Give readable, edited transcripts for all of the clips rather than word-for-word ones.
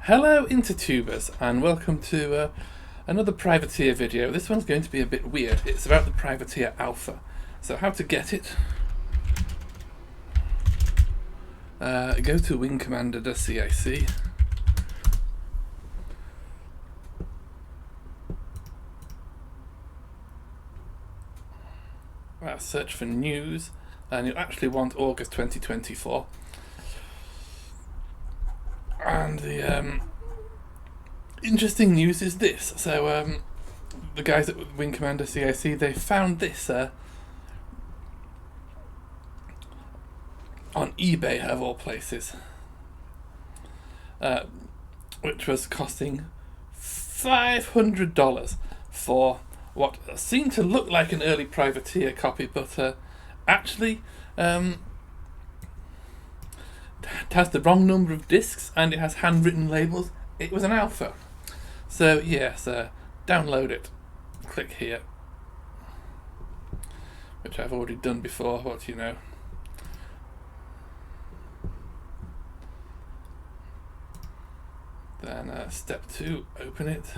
Hello Intertubers, and welcome to another privateer video. This one's going to be a bit weird. It's about the privateer alpha. So how to get it? Go to wingcommander.cic. Search for news, and you'll actually want August 2024. And the interesting news is this. So the guys at Wing Commander CIC, they found this on eBay of all places, which was costing $500 for what seemed to look like an early privateer copy, but actually it has the wrong number of discs and it has handwritten labels. It was an alpha. So yes, download it. Click here, which I've already done before, but you know. Then step 2, open it.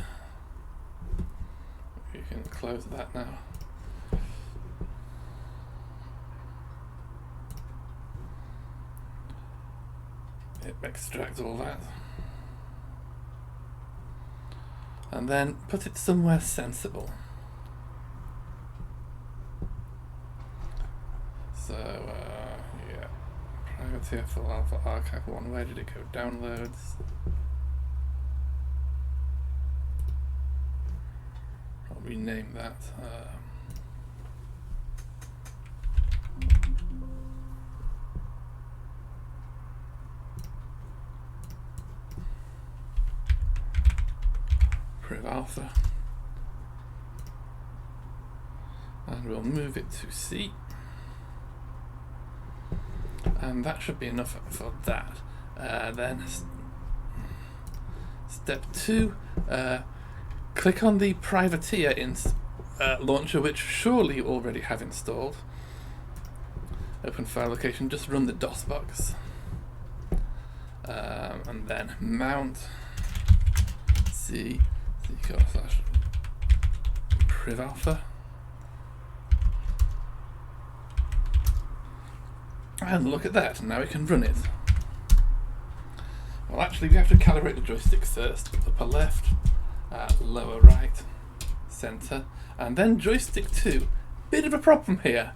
You can close that now. It extracts all that. And then put it somewhere sensible. So, yeah. Privateer full alpha archive 1. Where did it go? Downloads. I'll rename that. Priv alpha. And we'll move it to C. And that should be enough for that. Then step 2, click on the privateer launcher, which surely you already have installed. Open file location, just run the DOS box. And then mount C /priv alpha. And look at that, now we can run it. Well, actually we have to calibrate the joystick first. Upper left, lower right, center, and then joystick 2. Bit of a problem here.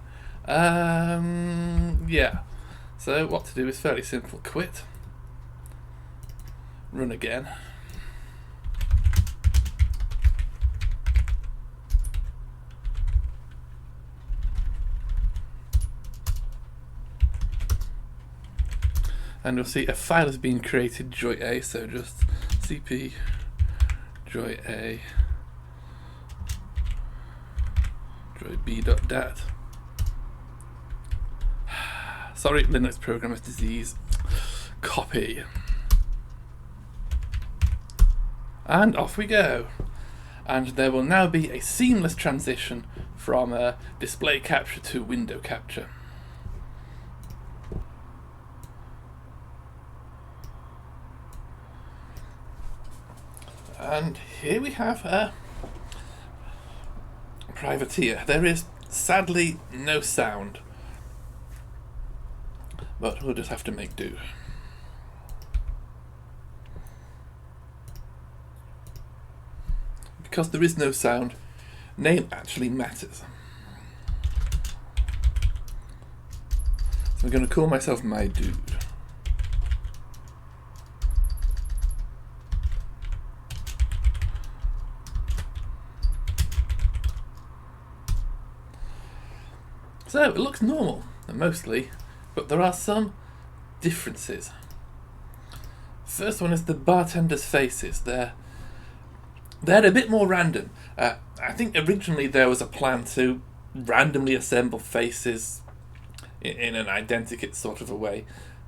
Yeah. So what to do is fairly simple. Quit. Run again. And you'll see a file has been created, joy A, so just cp joy A joy B.dat. Sorry, Linux programmer's disease. Copy. And off we go. And there will now be a seamless transition from display capture to window capture. And here we have a privateer. There is sadly no sound, but we'll just have to make do. Because there is no sound, name actually matters. So I'm going to call myself My Dude. So it looks normal, mostly, but there are some differences. First one is the bartenders' faces. They're a bit more random. I think originally there was a plan to randomly assemble faces in an identikit sort of a way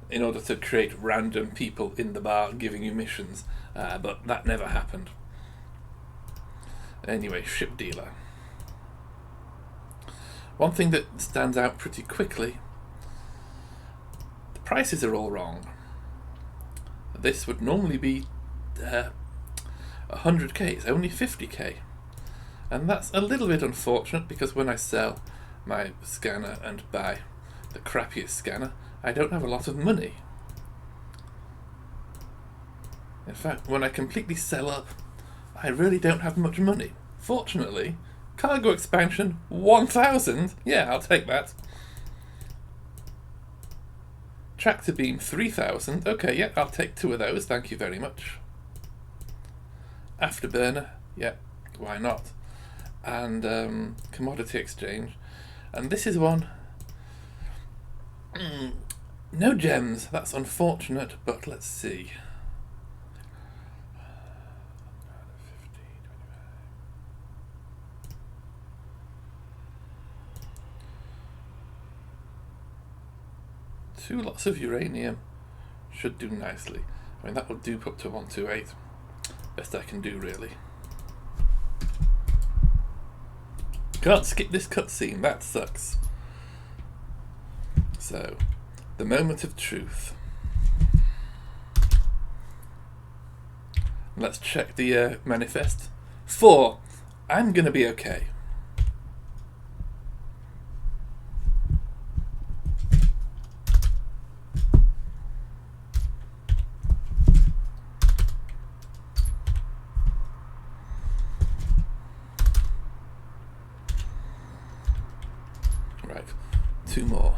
in order to create random people in the bar giving you missions, but that never happened. Anyway, ship dealer. One thing that stands out pretty quickly, the prices are all wrong. This would normally be 100k, it's only 50k. And that's a little bit unfortunate because when I sell my scanner and buy the crappiest scanner, I don't have a lot of money. In fact, when I completely sell up, I really don't have much money. Fortunately, cargo expansion 1000, yeah, I'll take that. Tractor beam 3000, okay, yeah, I'll take 2 of those, thank you very much. Afterburner, yeah, why not? And commodity exchange, and this is one. No gems, that's unfortunate, but let's see. 2 lots of uranium should do nicely. I mean, that will dupe up to 128. Best I can do, really. Can't skip this cutscene, that sucks. So, the moment of truth. Let's check the manifest. 4. I'm gonna be okay. Right, 2 more.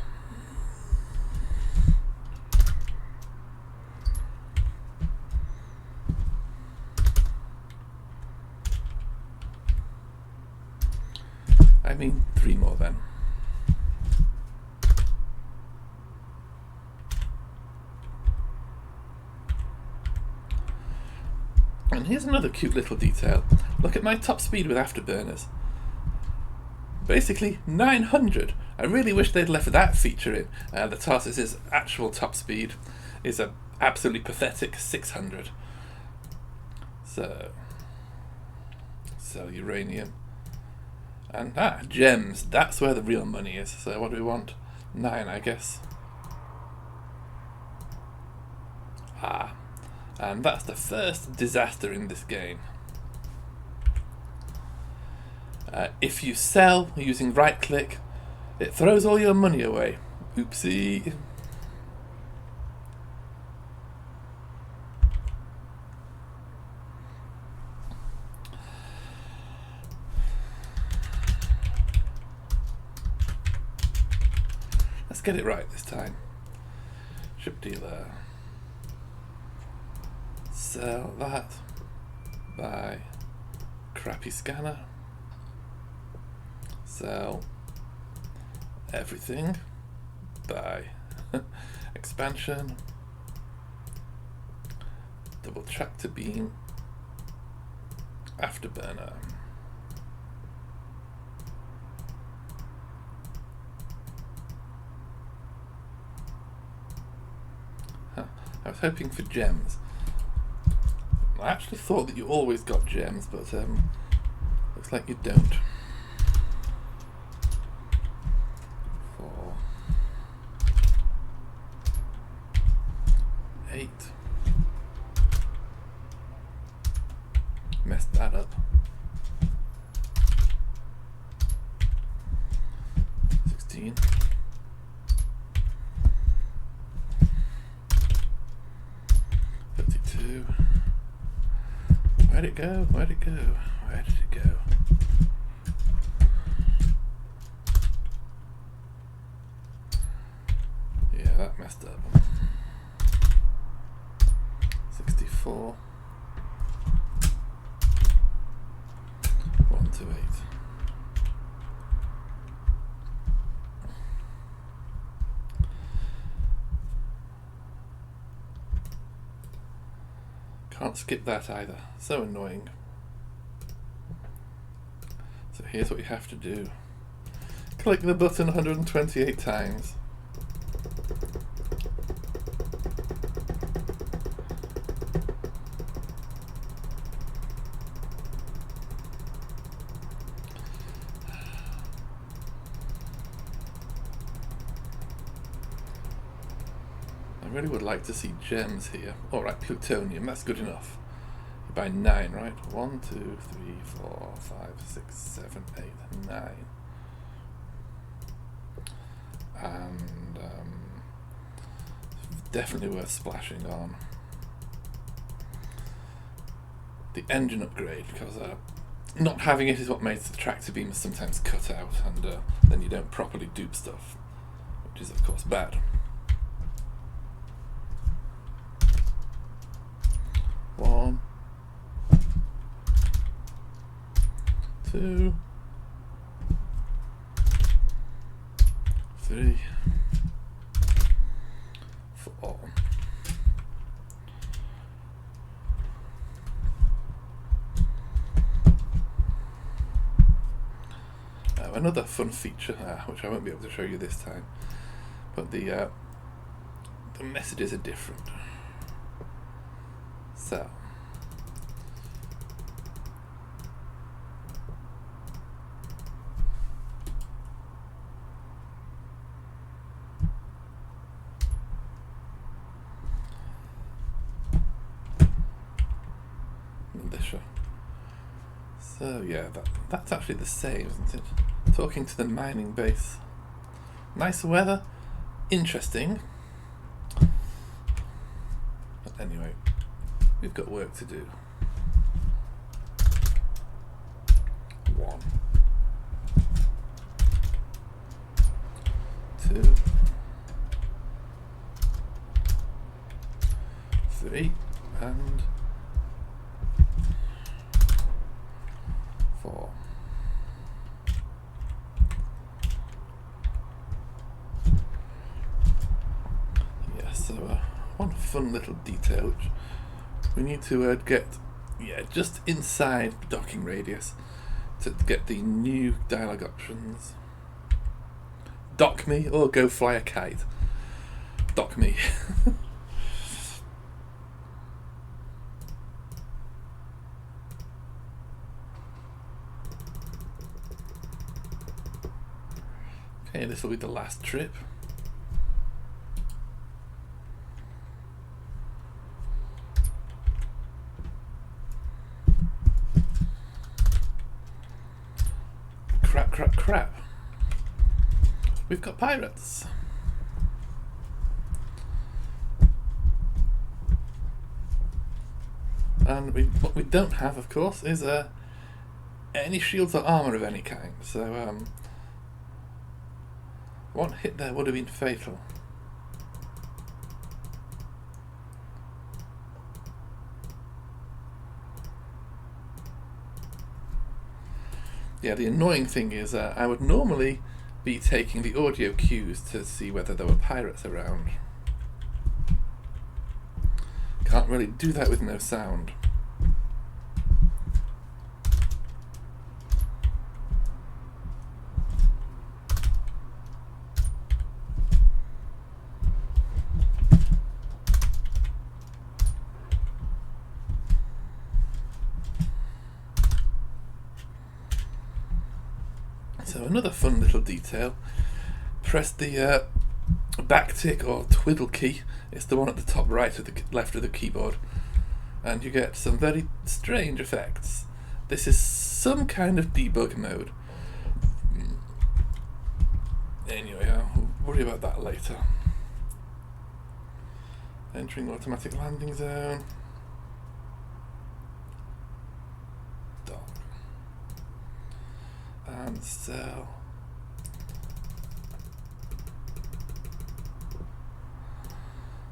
I mean, 3 more then. And here's another cute little detail. Look at my top speed with afterburners. Basically 900. I really wish they'd left that feature in. The Tarsus' actual top speed is a absolutely pathetic 600. So uranium. And gems, that's where the real money is. So what do we want? 9, I guess. And that's the first disaster in this game. If you sell using right click, it throws all your money away. Oopsie. Let's get it right this time. Ship dealer. Sell that. Buy crappy scanner. Sell everything. Buy expansion. Double tractor beam. Afterburner. I was hoping for gems. I actually thought that you always got gems, but looks like you don't. 4, 8. Messed that up. 16. 32. Where'd it go? Where'd it go? Where did it go? Yeah, that messed up. 64. 128. Can't skip that either. So annoying. So here's what you have to do. Click the button 128 times. I really would like to see gems here. Alright, plutonium, that's good enough. by 9, right? 1, 2, 3, 4, 5, 6, 7, 8, 9. And definitely worth splashing on the engine upgrade, because not having it is what makes the tractor beams sometimes cut out, and then you don't properly dupe stuff, which is of course bad. One, 2, 3, 4. Another fun feature, which I won't be able to show you this time, but the messages are different. So So yeah, that's actually the same, isn't it? Talking to the mining base. Nice weather, interesting. But anyway, we've got work to do. 1, 2, 3, and 4. Yeah, so one fun little detail which we need to get, just inside the docking radius to get the new dialog options. Dock me or go fly a kite. Dock me. Okay, this will be the last trip. Crap, crap, crap. We've got pirates. And what we don't have, of course, is any shields or armour of any kind. So, one hit there would have been fatal. Yeah, the annoying thing is I would normally be taking the audio cues to see whether there were pirates around. Can't really do that with no sound. So another fun little detail, press the backtick or twiddle key, it's the one at the top right of the left of the keyboard, and you get some very strange effects. This is some kind of debug mode. Anyway, I'll worry about that later. Entering automatic landing zone. And sell.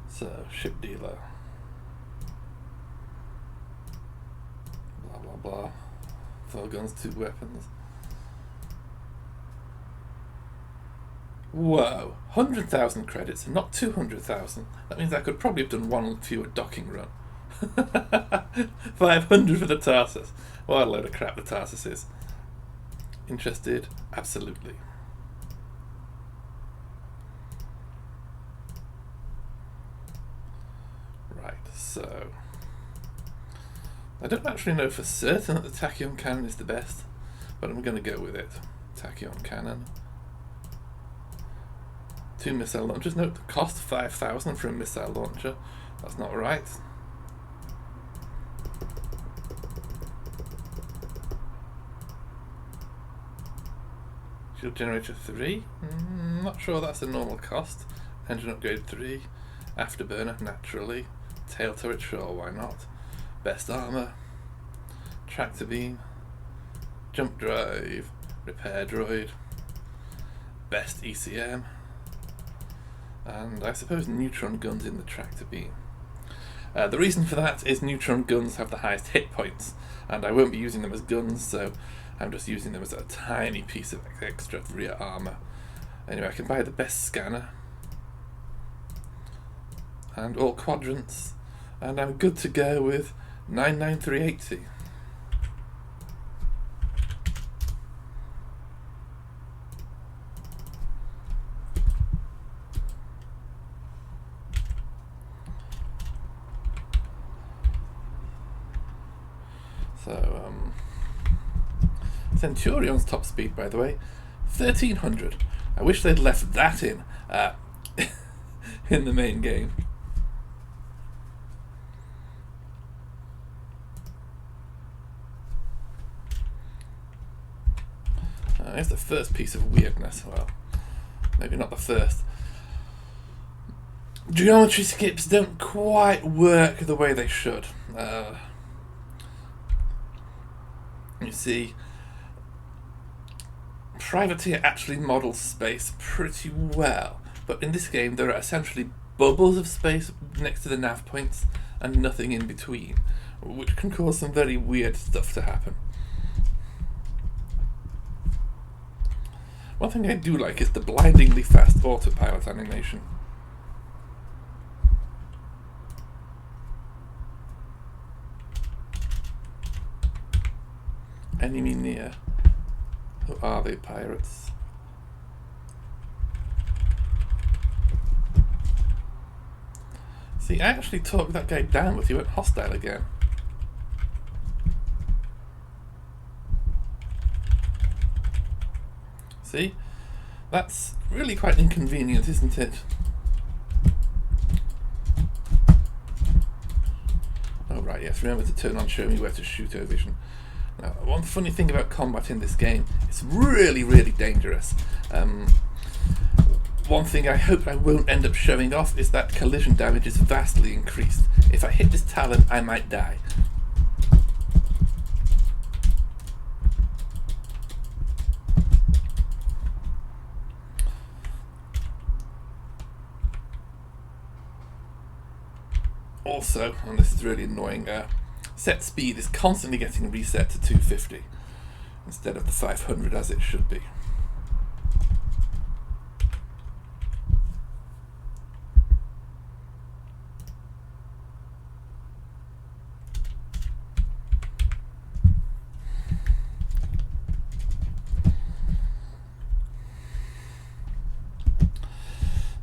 So, ship dealer. Blah blah blah. 4 guns, 2 weapons. Whoa, 100,000 credits and not 200,000. That means I could probably have done one fewer docking run. 500 for the Tarsus. What a load of crap the Tarsus is. Interested? Absolutely. Right, so I don't actually know for certain that the tachyon cannon is the best, but I'm going to go with it. Tachyon cannon. 2 missile launchers. Note the cost 5,000 for a missile launcher. That's not right. Shield generator 3. Not sure that's a normal cost. Engine upgrade 3. Afterburner, naturally. Tail turret, sure, why not? Best armor. Tractor beam. Jump drive. Repair droid. Best ECM. And I suppose neutron guns in the tractor beam. The reason for that is neutron guns have the highest hit points, and I won't be using them as guns, so I'm just using them as a tiny piece of extra rear armour. Anyway, I can buy the best scanner, and all quadrants, and I'm good to go with 99380. So, Centurion's top speed, by the way, 1300. I wish they'd left that in in the main game. Here's the first piece of weirdness. Well, maybe not the first. Geometry skips don't quite work the way they should. You see, Privateer actually models space pretty well, but in this game there are essentially bubbles of space next to the nav points and nothing in between, which can cause some very weird stuff to happen. One thing I do like is the blindingly fast autopilot animation. Enemy near. Who are they, pirates? See, I actually talked that guy down with he went hostile again. See? That's really quite inconvenient, isn't it? Oh right, yes, remember to turn on show me where to shoot O-Vision. Now, one funny thing about combat in this game, it's really, really dangerous. One thing I hope I won't end up showing off is that collision damage is vastly increased. If I hit this talon, I might die. Also, and this is really annoying, set speed is constantly getting reset to 250 instead of the 500 as it should be.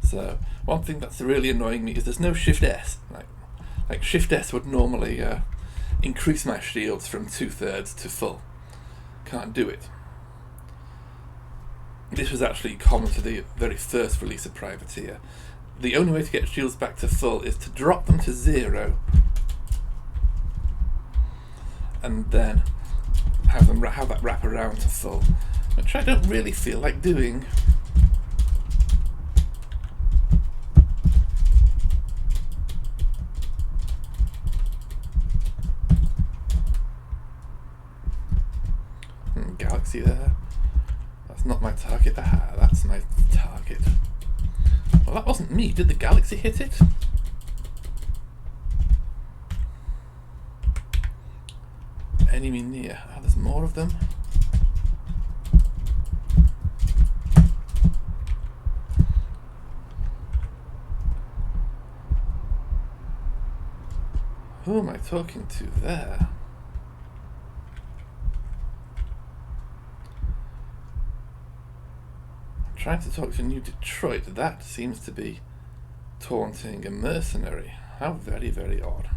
So, one thing that's really annoying me is there's no Shift S. Like Shift S would normally increase my shields from 2/3 to full. Can't do it. This was actually common to the very first release of Privateer. The only way to get shields back to full is to drop them to 0 and then have that wrap around to full, which I don't really feel like doing. Galaxy there. That's not my target. That's my target. Well, that wasn't me. Did the galaxy hit it? Enemy near. Oh, there's more of them. Who am I talking to there? Trying to talk to New Detroit. That seems to be taunting a mercenary. How very, very odd.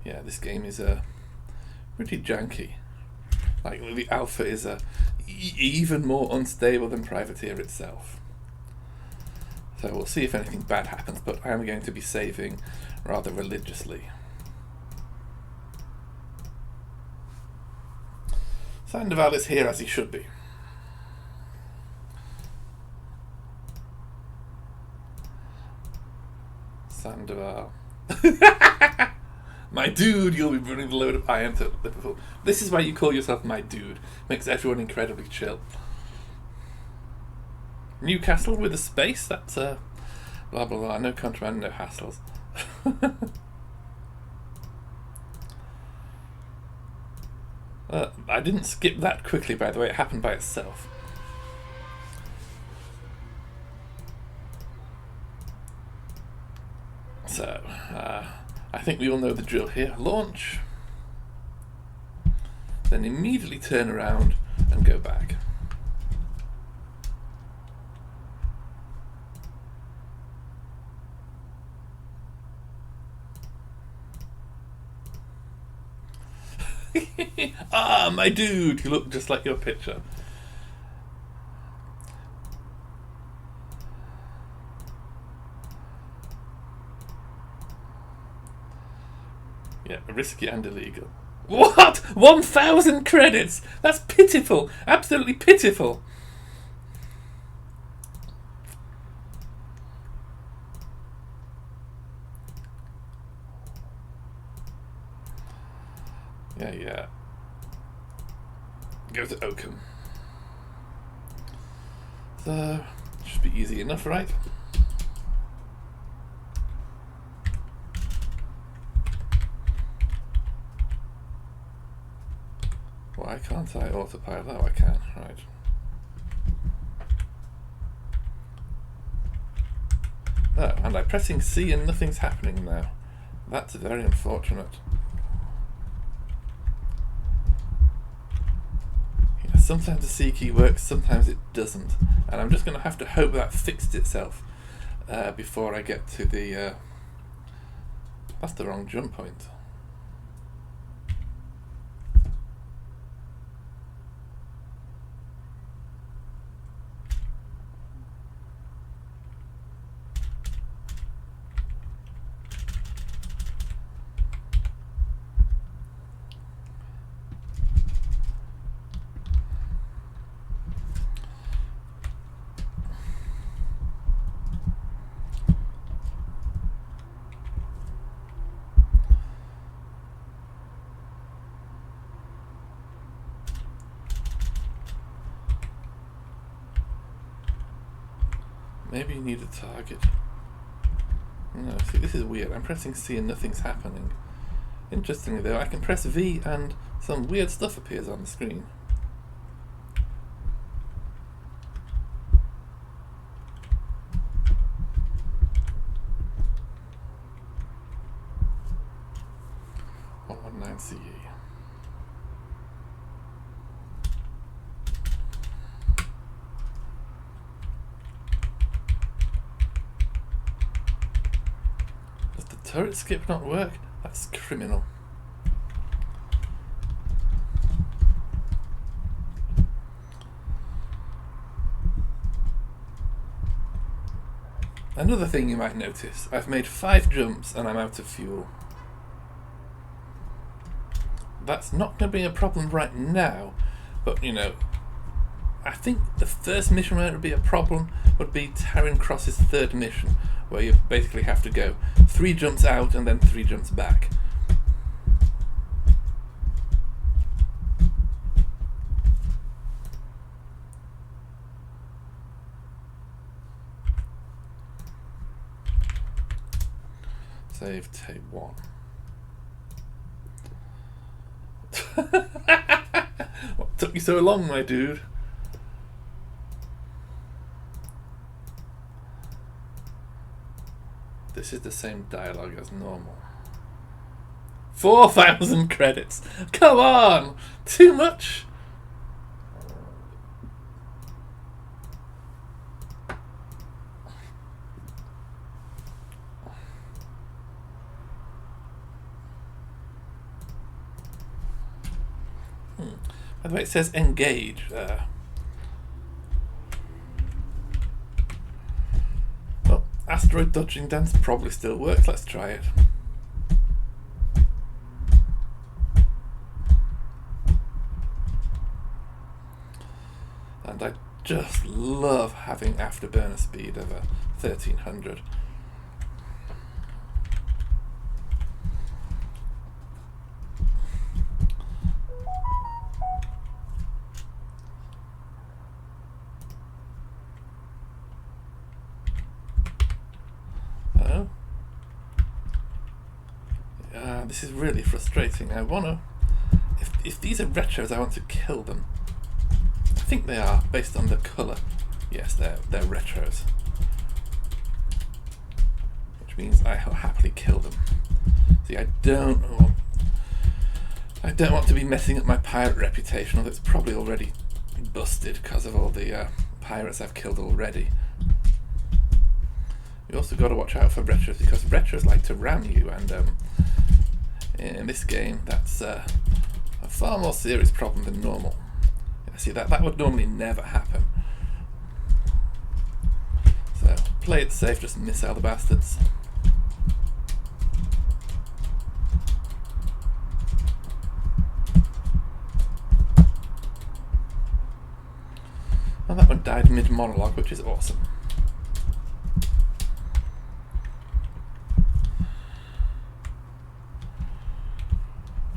Yeah, this game is pretty janky. Like, the Alpha is even more unstable than Privateer itself. So we'll see if anything bad happens, but I am going to be saving rather religiously. Sandoval is here as he should be. Sandoval. My dude, you'll be running the load of iron to Liverpool. This is why you call yourself my dude. Makes everyone incredibly chill. Newcastle with a space, that's blah blah blah, no contraband, no hassles. I didn't skip that quickly, by the way, it happened by itself. So, I think we all know the drill here. Launch, then immediately turn around and go back. Ah, my dude, you look just like your picture. Yeah, risky and illegal. What? 1,000 credits? That's pitiful. Absolutely pitiful. Yeah. Go to Oakham. So, should be easy enough, right? Why can't I autopilot? Oh, I can, right. Oh, and I'm pressing C and nothing's happening now. That's very unfortunate. Sometimes the C key works, sometimes it doesn't. And I'm just going to have to hope that fixed itself before I get to the... that's the wrong jump point. Maybe you need a target. No, see, this is weird. I'm pressing C and nothing's happening. Interestingly though, I can press V and some weird stuff appears on the screen. CE. Does the turret skip not work? That's criminal. Another thing you might notice, I've made 5 jumps and I'm out of fuel. That's not going to be a problem right now, but you know, I think the first mission where it would be a problem would be Taryn Cross's 3rd mission, where you basically have to go 3 jumps out and then 3 jumps back. Save tape 1. What took you so long, my dude? This is the same dialogue as normal. 4,000 credits! Come on! Too much? By the way, it says engage. Well, asteroid dodging dance probably still works. Let's try it. And I just love having afterburner speed of 1300. This is really frustrating. I wanna, if these are retros, I want to kill them. I think they are, based on the colour. Yes, they're retros. Which means I will happily kill them. See, I don't want to be messing up my pirate reputation, although it's probably already busted because of all the pirates I've killed already. You also got to watch out for retros, because retros like to ram you, and in this game that's a far more serious problem than normal. See, that would normally never happen. So play it safe, just missile the bastards. And that one died mid-monologue, which is awesome.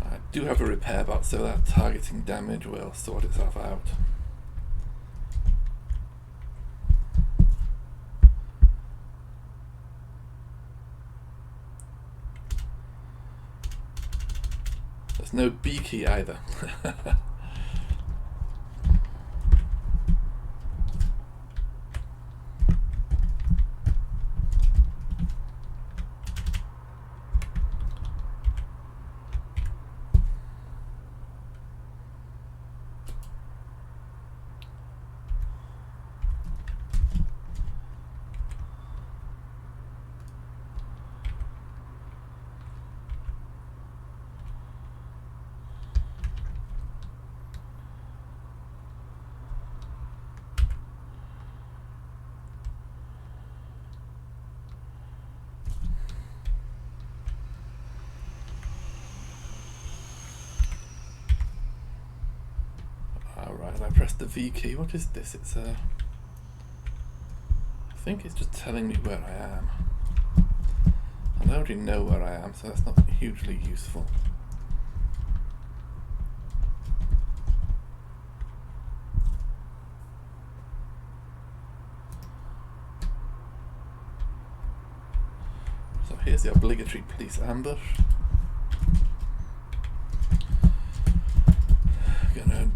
I do have a repair bot, so that targeting damage will sort itself out. There's no B key either. Alright, I pressed the V key. What is this? It's I think it's just telling me where I am. And I already know where I am, so that's not hugely useful. So here's the obligatory police ambush. Gonna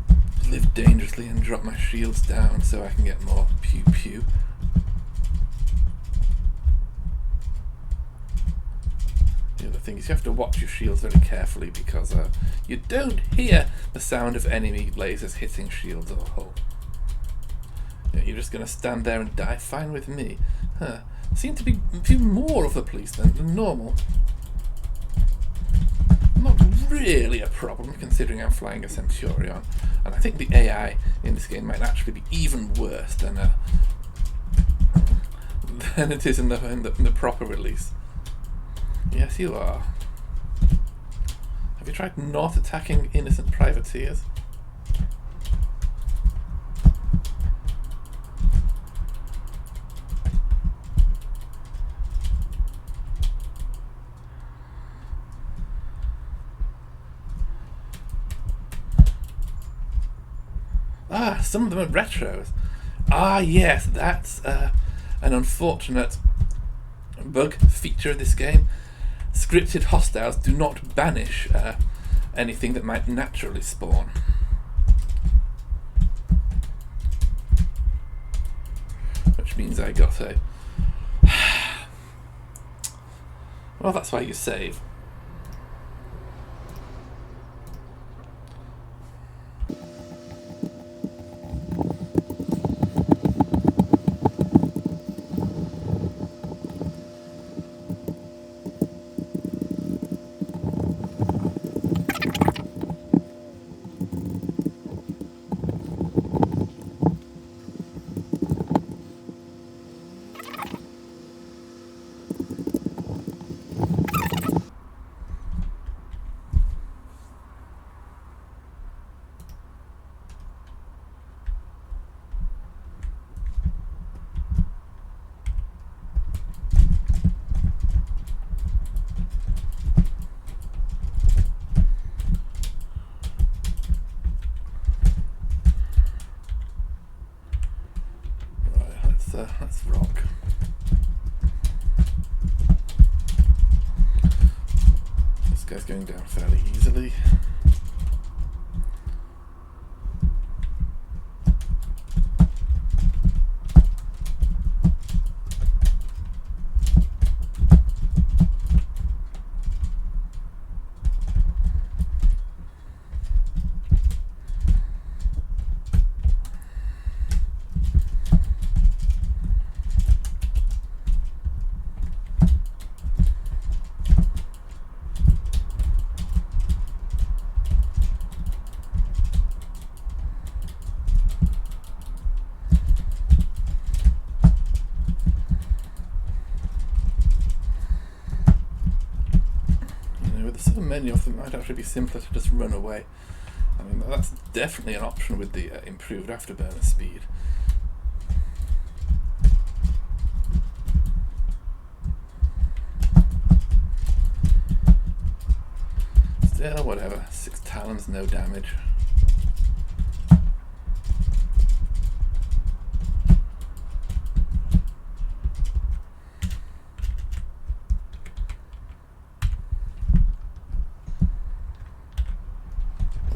live dangerously and drop my shields down so I can get more pew pew. The other thing is you have to watch your shields very carefully, because you don't hear the sound of enemy lasers hitting shields or hull. You're just going to stand there and die. Fine with me. Seem to be a few more of the police than normal. Not really a problem, considering I'm flying a Centurion, and I think the AI in this game might actually be even worse than it is in the proper release. Yes, you are. Have you tried not attacking innocent privateers? Ah, some of them are retros. Ah, yes, that's an unfortunate bug feature of this game. Scripted hostiles do not banish anything that might naturally spawn. Which means I got a... Well, that's why you save. fairly easily. So many of them, might actually be simpler to just run away. I mean, that's definitely an option with the improved afterburner speed. Still, whatever. 6 talons, no damage.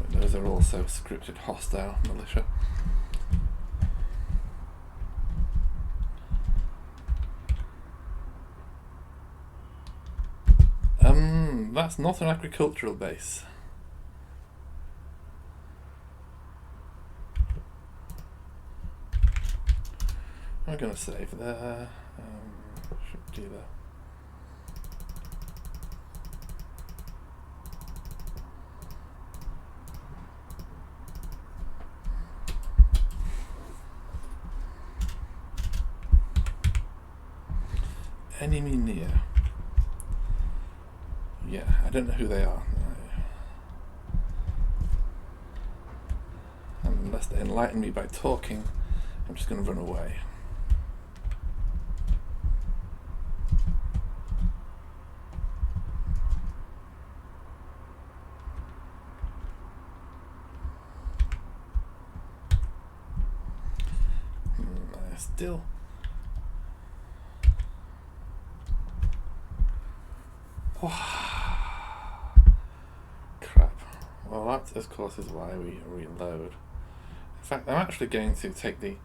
Those are also scripted hostile militia. That's not an agricultural base. I'm going to save there. Should do that. Enemy near. Yeah, I don't know who they are. Unless they enlighten me by talking, I'm just going to run away. Still. Crap. Well, that of course is why we reload. In fact, I'm actually going to take the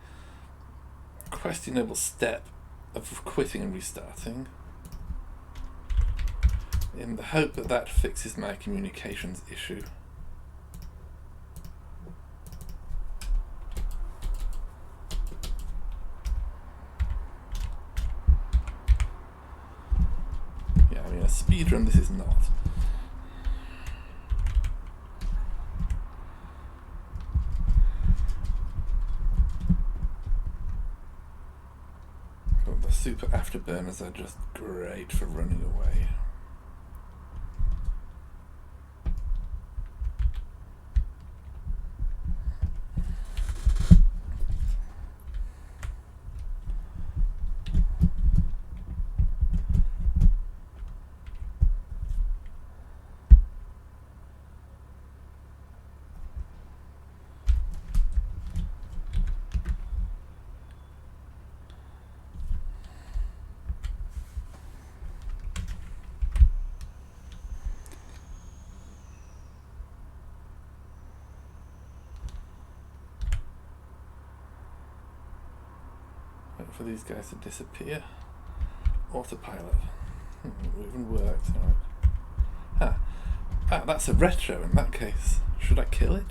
questionable step of quitting and restarting in the hope that that fixes my communications issue. Yeah, I mean, a speedrun this is not. But the super afterburners are just great for running away. For these guys to disappear. Autopilot. It even worked. Right. That's a retro in that case. Should I kill it?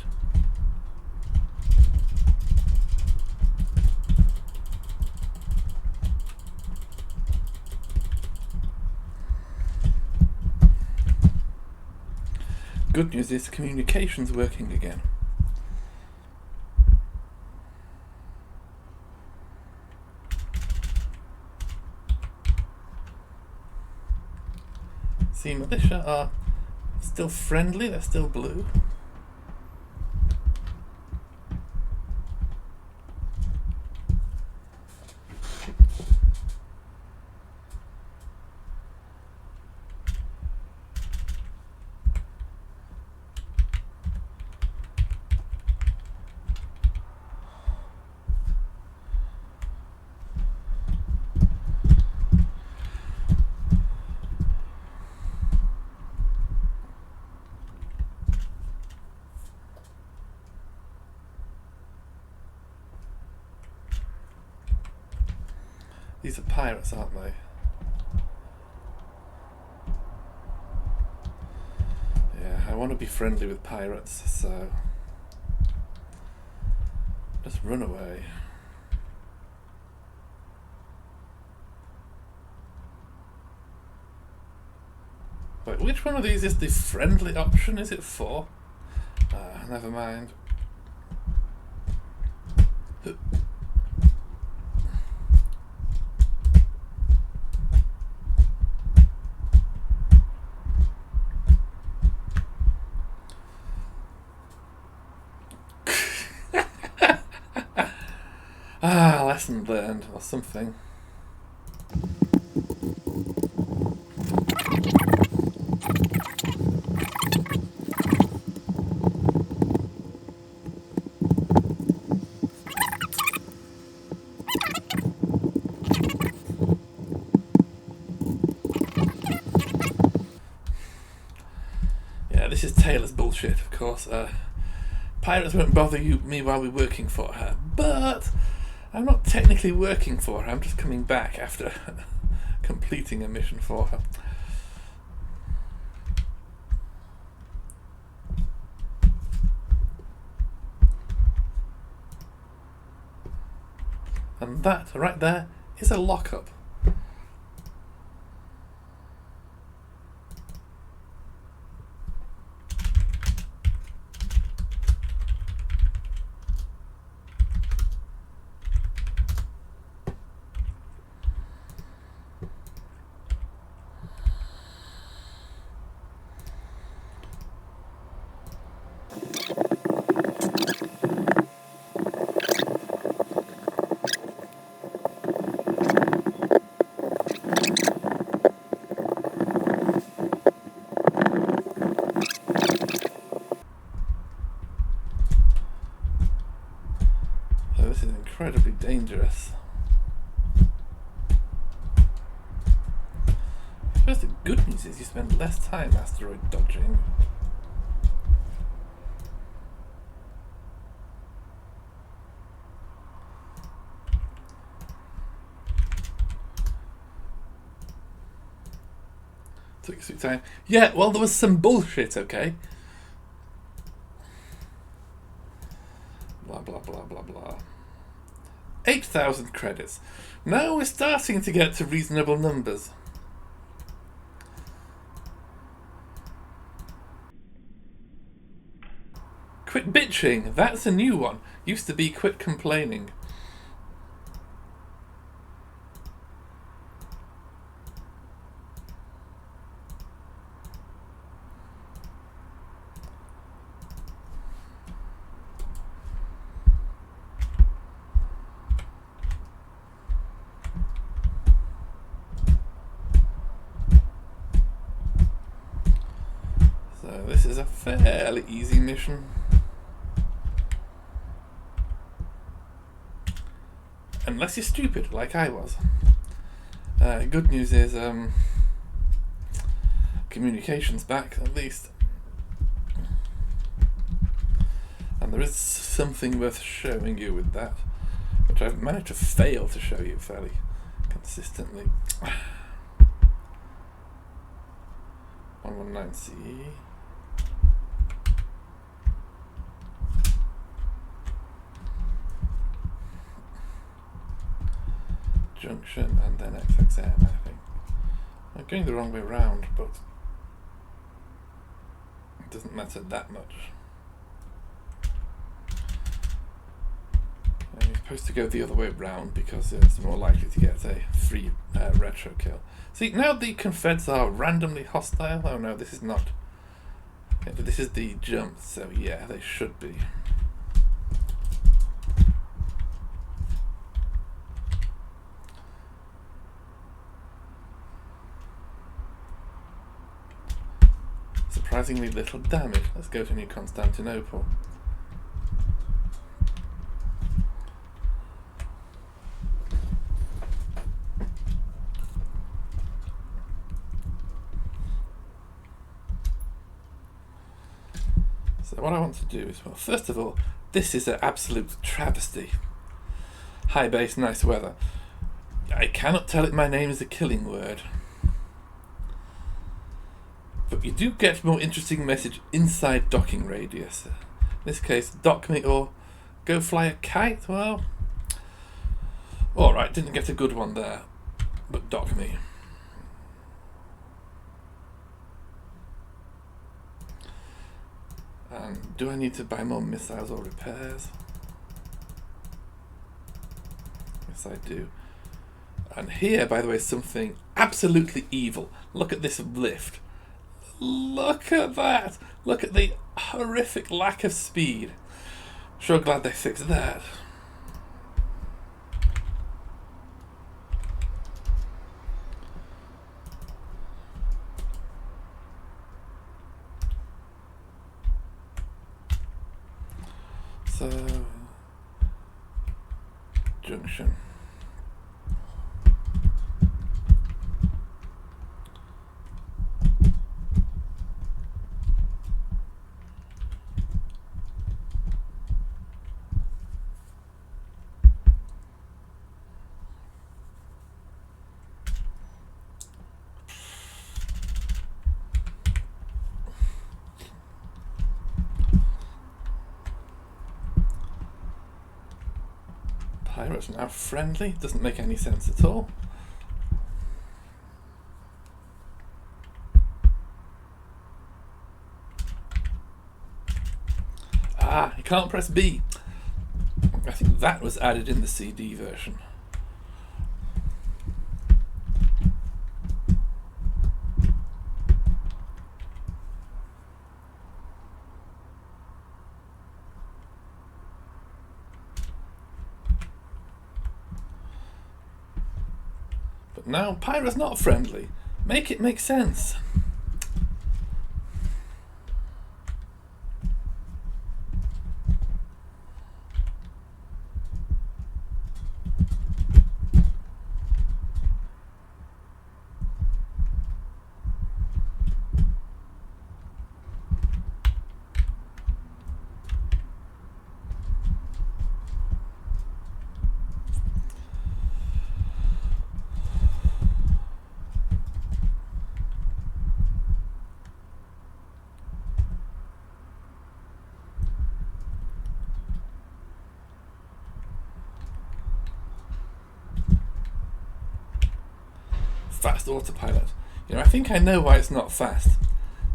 Good news is communication's working again. See, militia are still friendly, they're still blue. These are pirates, aren't they? Yeah, I want to be friendly with pirates, so just run away. Wait, which one of these is the friendly option? Is it 4? Never mind. Lesson learned, or something. Yeah, this is Tayla's bullshit, of course. Pirates won't bother me while we're working for her, but I'm not technically working for her, I'm just coming back after completing a mission for her. And that, right there, is a lockup. This is incredibly dangerous. I suppose the good news is you spend less time asteroid dodging. Took you some time. Yeah, well, there was some bullshit, okay? Blah, blah, blah, blah, blah. 8,000 credits. Now we're starting to get to reasonable numbers. Quit bitching. That's a new one. Used to be quit complaining. So this is a fairly easy mission. Unless you're stupid, like I was. Good news is communication's back, at least. And there is something worth showing you with that, which I've managed to fail to show you fairly consistently. 119C. Junction and then XXN, I think. I'm going the wrong way round, but it doesn't matter that much. And you're supposed to go the other way round because it's more likely to get a free retro kill. See, now the Confeds are randomly hostile. Oh no, this is not. Yeah, this is the jump, so yeah, they should be. Surprisingly little damage. Let's go to New Constantinople. So what I want to do is, well, first of all, this is an absolute travesty. High base, nice weather. I cannot tell it my name is a killing word. But you do get a more interesting message inside docking radius. In this case, dock me or go fly a kite. Well, alright, didn't get a good one there. But dock me. And do I need to buy more missiles or repairs? Yes, I do. And here, by the way, is something absolutely evil. Look at this lift. Look at that. Look at the horrific lack of speed. Sure glad they fixed that. So, junction. Pirates now friendly. Doesn't make any sense at all. Ah, you can't press B. I think that was added in the CD version. But now Pyra's not friendly. Make it make sense. Fast autopilot. You know, I think I know why it's not fast.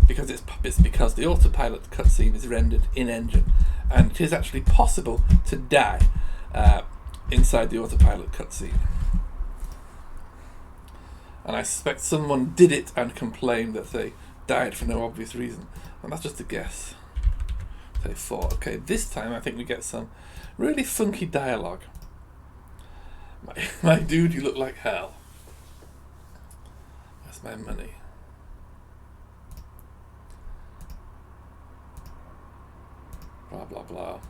Because it's because the autopilot cutscene is rendered in engine, and it is actually possible to die inside the autopilot cutscene. And I suspect someone did it and complained that they died for no obvious reason, and that's just a guess. Say 4. Okay, this time I think we get some really funky dialogue. My dude, you look like hell. That's my money. Blah blah blah.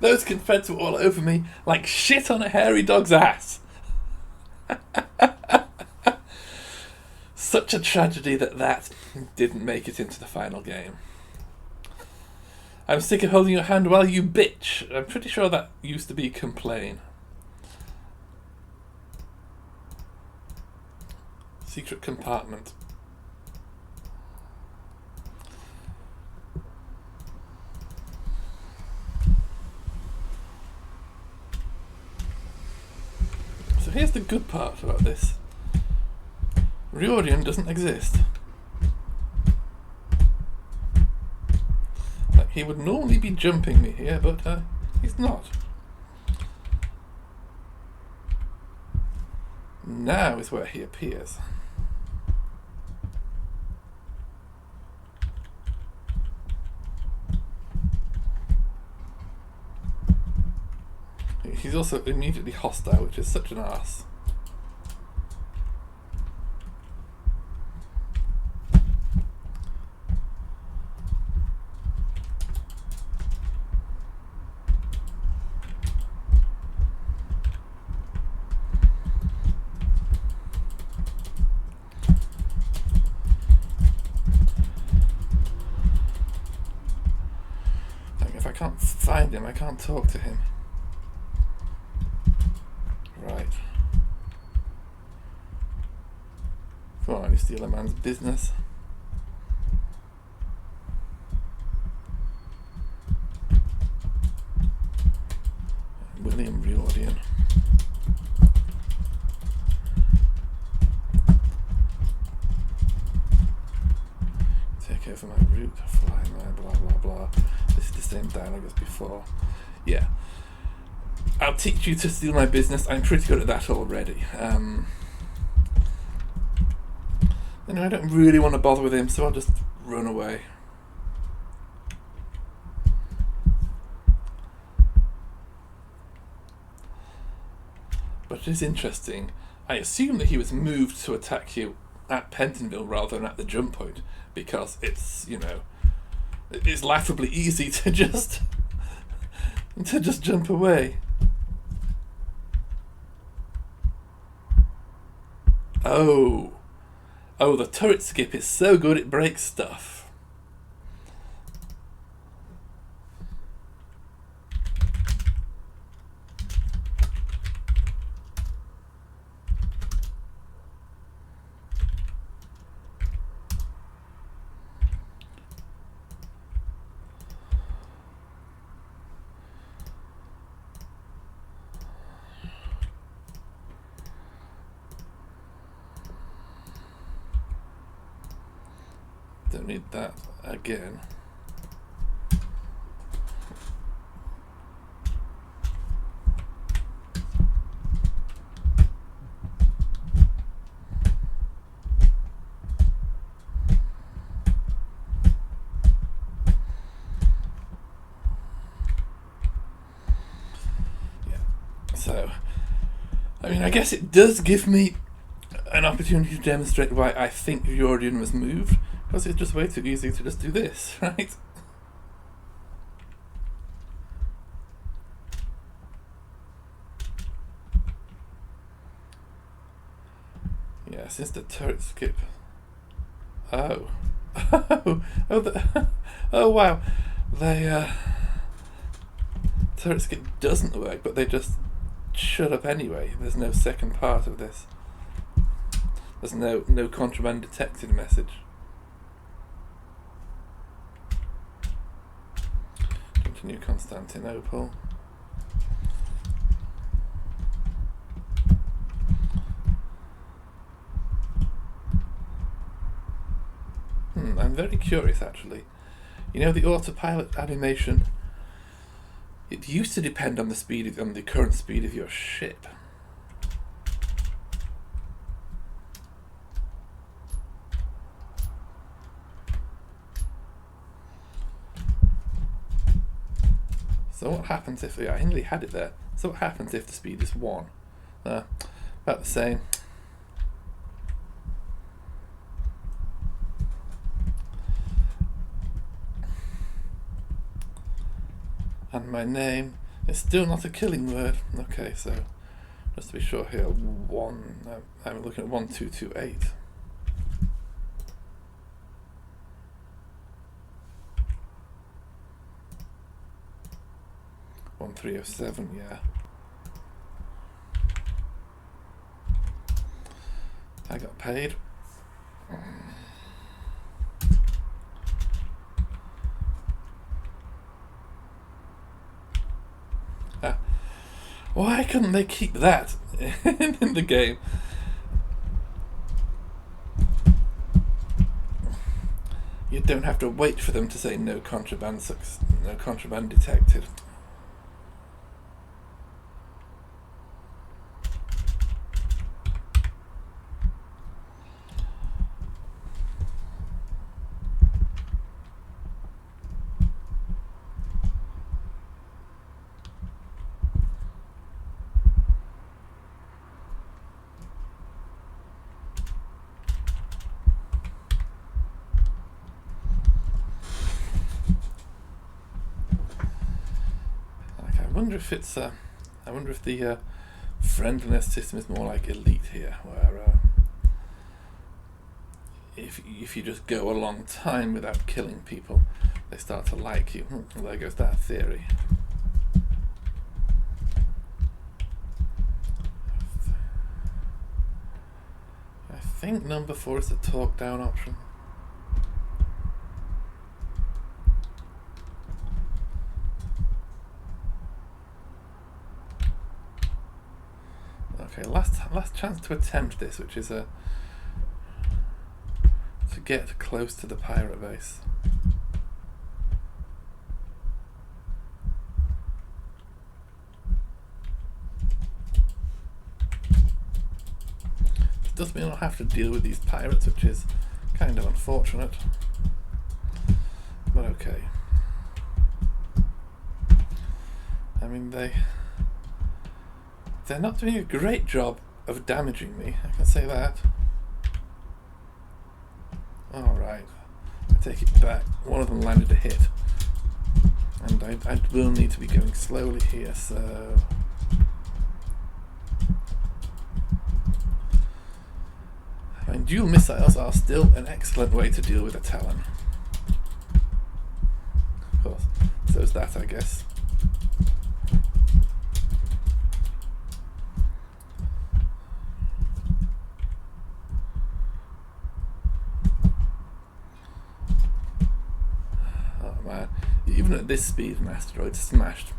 Those confeds were all over me like shit on a hairy dog's ass. Such a tragedy that didn't make it into the final game. I'm sick of holding your hand while you bitch. I'm pretty sure that used to be complain. Secret compartment. So here's the good part about this. Riorian doesn't exist. Like, he would normally be jumping me here, but he's not. Now is where he appears. He's also immediately hostile, which is such an arse. find him. I can't talk to him. Right. Come on, you steal a man's business. William Riordan. Take over my route, fly my blah blah blah. This is the same dialogue as before. Yeah. I'll teach you to steal my business. I'm pretty good at that already. I don't really want to bother with him, so I'll just run away. But it is interesting. I assume that he was moved to attack you at Pentonville rather than at the jump point, because it's, it's laughably easy to just jump away. Oh, the turret skip is so good it breaks stuff. Don't need that again. Yeah. So, I guess it does give me an opportunity to demonstrate why I think Riordan was moved. Because it's just way too easy to just do this, right? Yeah, since the turret skip. Oh. Oh wow. Turret skip doesn't work, but they just shut up anyway. There's no second part of this. There's no contraband detected message. New Constantinople. I'm very curious actually. The autopilot animation, it used to depend on the current speed of your ship. So what happens if... I nearly had it there. So what happens if the speed is 1? About the same. And my name is still not a killing word. Okay, so just to be sure here, I'm looking at 1228. 1307, yeah. I got paid. Why couldn't they keep that in the game? You don't have to wait for them to say no contraband detected. I wonder if the friendliness system is more like elite here, where if you just go a long time without killing people, they start to like you. Well, there goes that theory. think number 4 is the talk down option. Okay, last chance to attempt this, which is to get close to the pirate base. It does mean I'll have to deal with these pirates, which is kind of unfortunate, but okay. I mean, they're not doing a great job of damaging me, I can say that. Alright, I take it back. One of them landed a hit. And I will need to be going slowly here, so... I mean, dual missiles are still an excellent way to deal with a Talon. Of course, so's that, I guess. Even at this speed, an asteroid smashed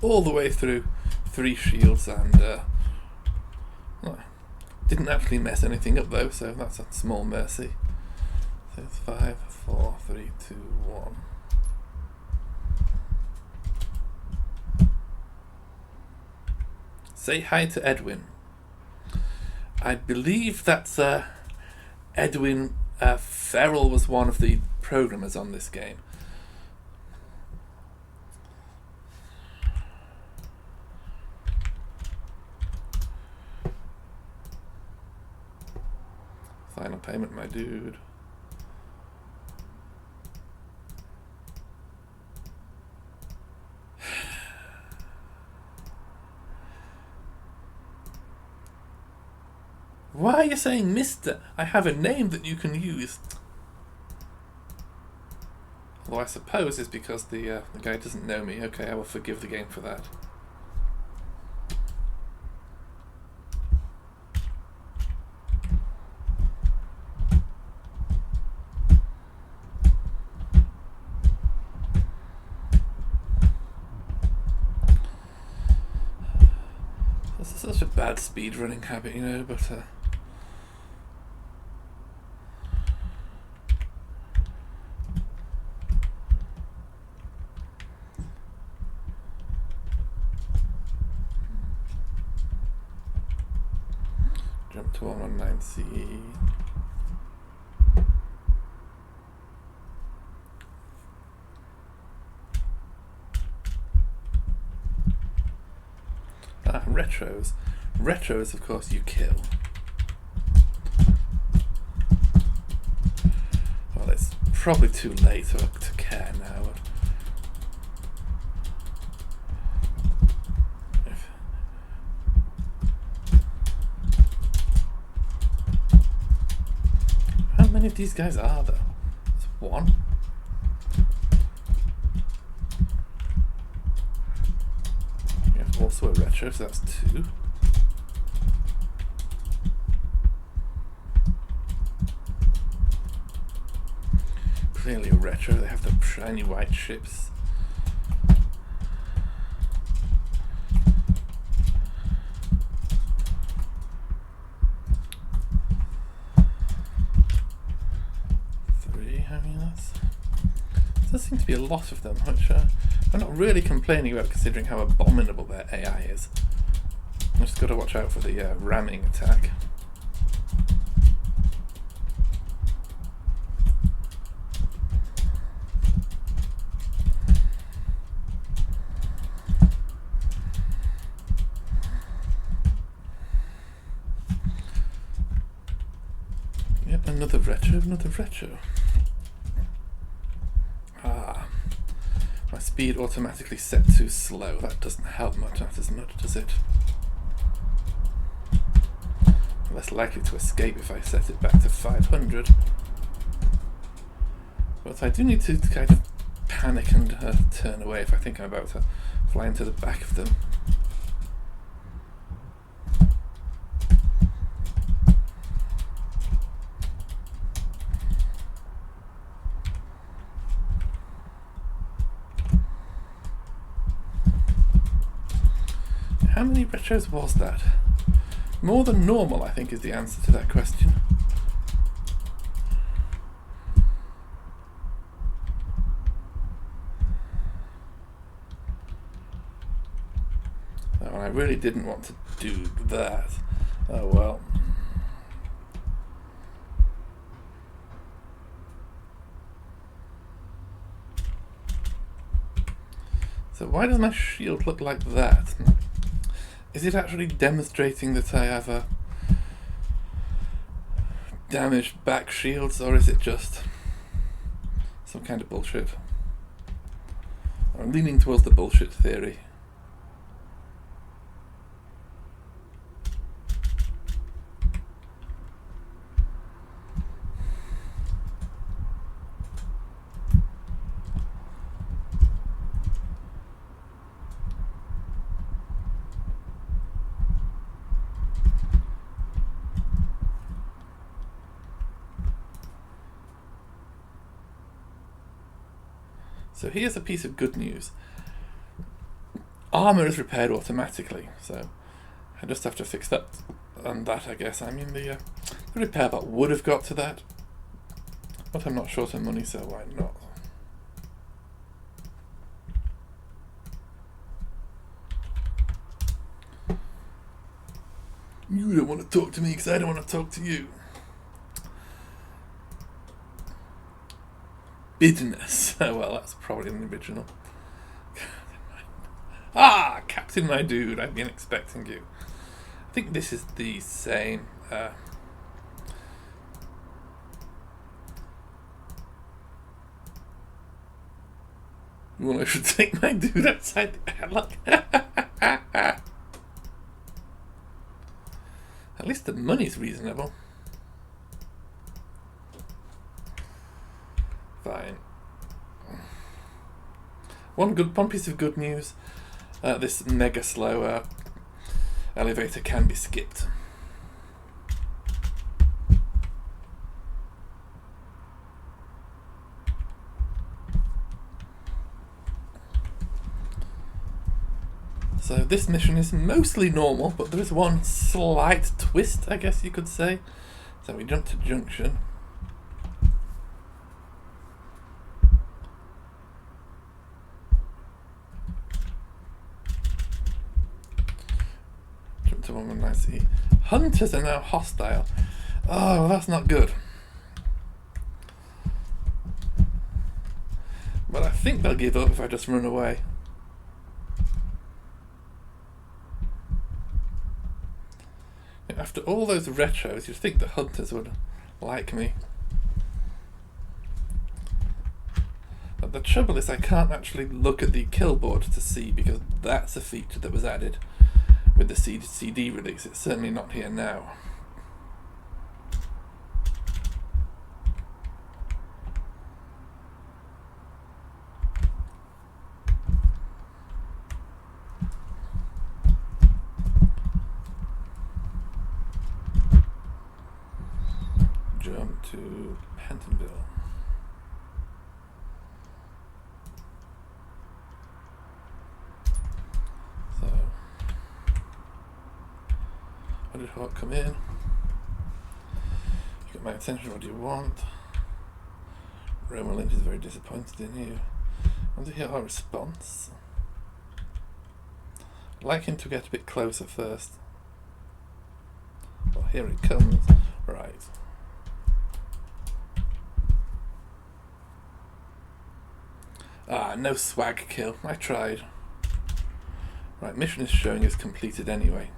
all the way through 3 shields and didn't actually mess anything up though, so that's a small mercy. So it's 5, 4, 3, 2, 1. Say hi to Edwin. I believe that's Edwin. Ferrell was one of the programmers on this game. Final payment, my dude. Why are you saying Mr.? I have a name that you can use. Although I suppose it's because the guy doesn't know me. Okay, I will forgive the game for that. This is such a bad speedrunning habit, you know, but jump to 119C. Retros. Retros, of course, you kill. Well, it's probably too late to care now. How many of these guys are there? There's 1. Also a retro, so that's 2. Clearly a retro, they have the shiny white ships. There seem to be a lot of them, which I'm not really complaining about considering how abominable their AI is. I've just got to watch out for the ramming attack. Yep, another retro. My speed automatically set too slow. That doesn't help much, not as much, does it? I'm less likely to escape if I set it back to 500. But I do need to kind of panic and turn away if I think I'm about to fly into the back of them. how many retros was that? More than normal, I think, is the answer to that question. Oh, and I really didn't want to do that. Oh well. So why does my shield look like that? Is it actually demonstrating that I have a damaged back shields, or is it just some kind of bullshit? I'm leaning towards the bullshit theory. So here's a piece of good news. Armour is repaired automatically, so I just have to fix that and that, I guess. I mean, the repair bot would have got to that, but I'm not short on money, so why not? You don't want to talk to me because I don't want to talk to you. Bitterness. Oh, well, that's probably an original. Ah, Captain, my dude, I've been expecting you. I think this is the same. You want I should take my dude outside the airlock? At least the money's reasonable. Fine. One piece of good news. This mega slow elevator can be skipped. So this mission is mostly normal, but there is one slight twist, I guess you could say. So we jump to junction. Jump to 119C. Hunters are now hostile. Oh, well, that's not good. But I think they'll give up if I just run away. After all those retros, you'd think the hunters would like me. But the trouble is I can't actually look at the kill board to see, because that's a feature that was added with the CD release. It's certainly not here now. Jump to Pentonville. So, how did Hawk come in? You got my attention, what do you want? Lynch is very disappointed in you. I want to hear our response. I'd like him to get a bit closer first. Well, here it comes. Right. Ah, no swag kill. I tried. Right, mission is showing is completed anyway.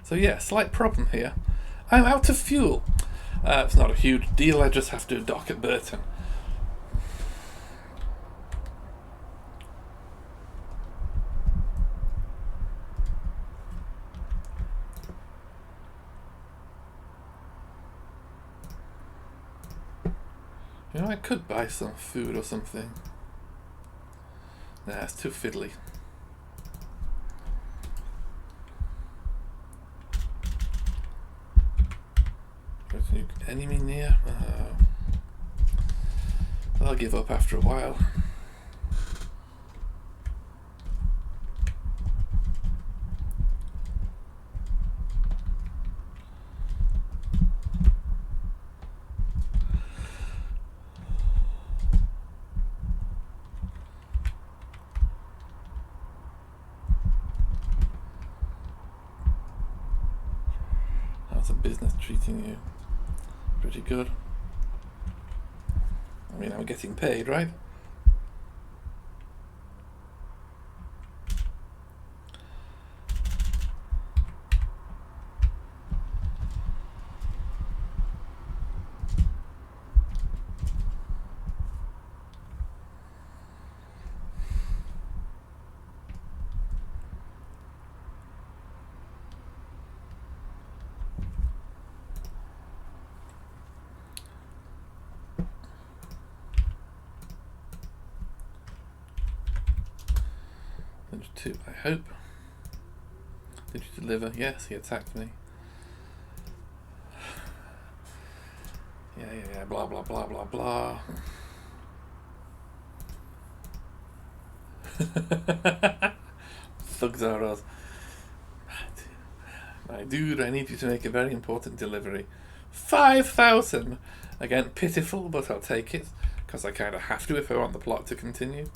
So yeah, slight problem here. I'm out of fuel. It's not a huge deal, I just have to dock at Burton. You know, I could buy some food or something. Nah, it's too fiddly. Enemy near? I'll give up after a while. How's the business treating you? Pretty good. I mean, I'm getting paid, right? Lynch 2, I hope. Did you deliver? Yes, he attacked me. Yeah, blah, blah, blah, blah, blah. Thugs are us. My dude, I need you to make a very important delivery. 5,000! Again, pitiful, but I'll take it, because I kind of have to if I want the plot to continue.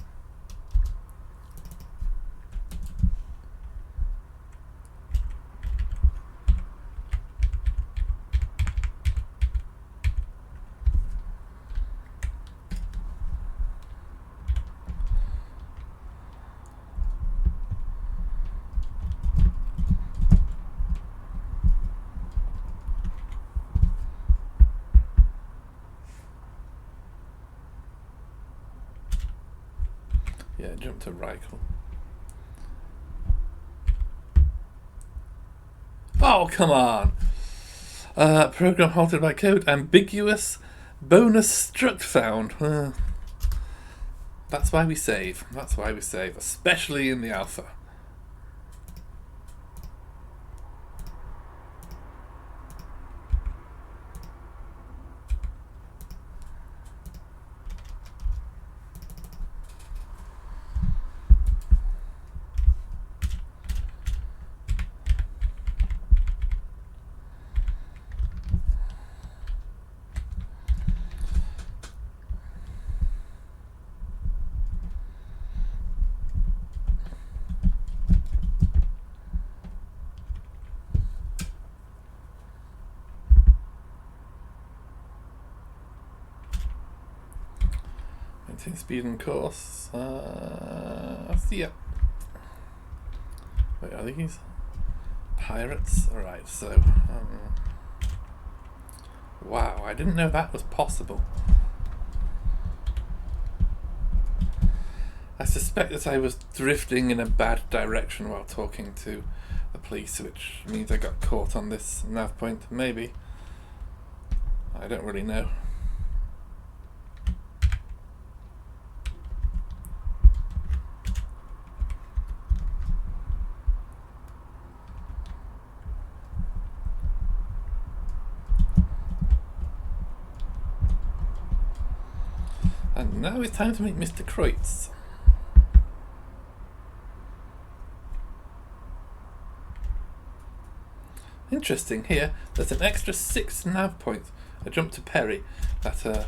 Yeah, jump to Reichel. Oh, come on! Program halted by code. Ambiguous. Bonus struct found. That's why we save. That's why we save. Especially in the alpha. Maintain speed and course. Yeah. Wait, are these pirates? Alright, so wow, I didn't know that was possible. I suspect that I was drifting in a bad direction while talking to the police, which means I got caught on this nav point. Maybe. I don't really know. And now it's time to meet Mr. Kreutz. Interesting, here there's an extra 6 nav points. I jumped to Perry that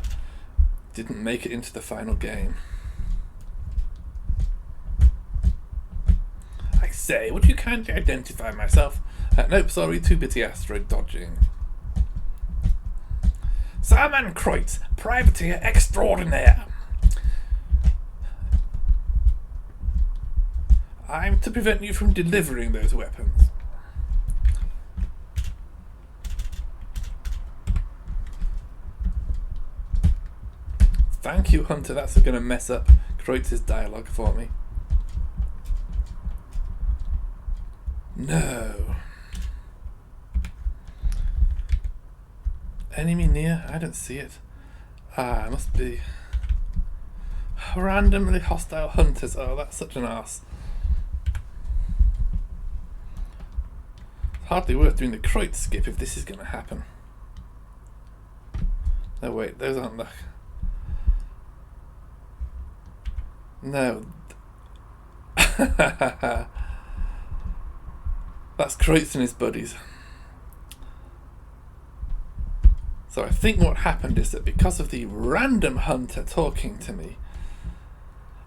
didn't make it into the final game. I say, would you kindly identify myself? Nope, sorry, too busy asteroid dodging. Simon Kreutz, privateer extraordinaire. I'm to prevent you from delivering those weapons. Thank you, Hunter. That's going to mess up Kreutz's dialogue for me. No. Enemy near? I don't see it. It must be randomly hostile hunters. Oh, that's such an arse. It's hardly worth doing the Kreutz skip if this is going to happen. No, wait, those aren't the... No. That's Kreutz and his buddies. So I think what happened is that because of the random hunter talking to me,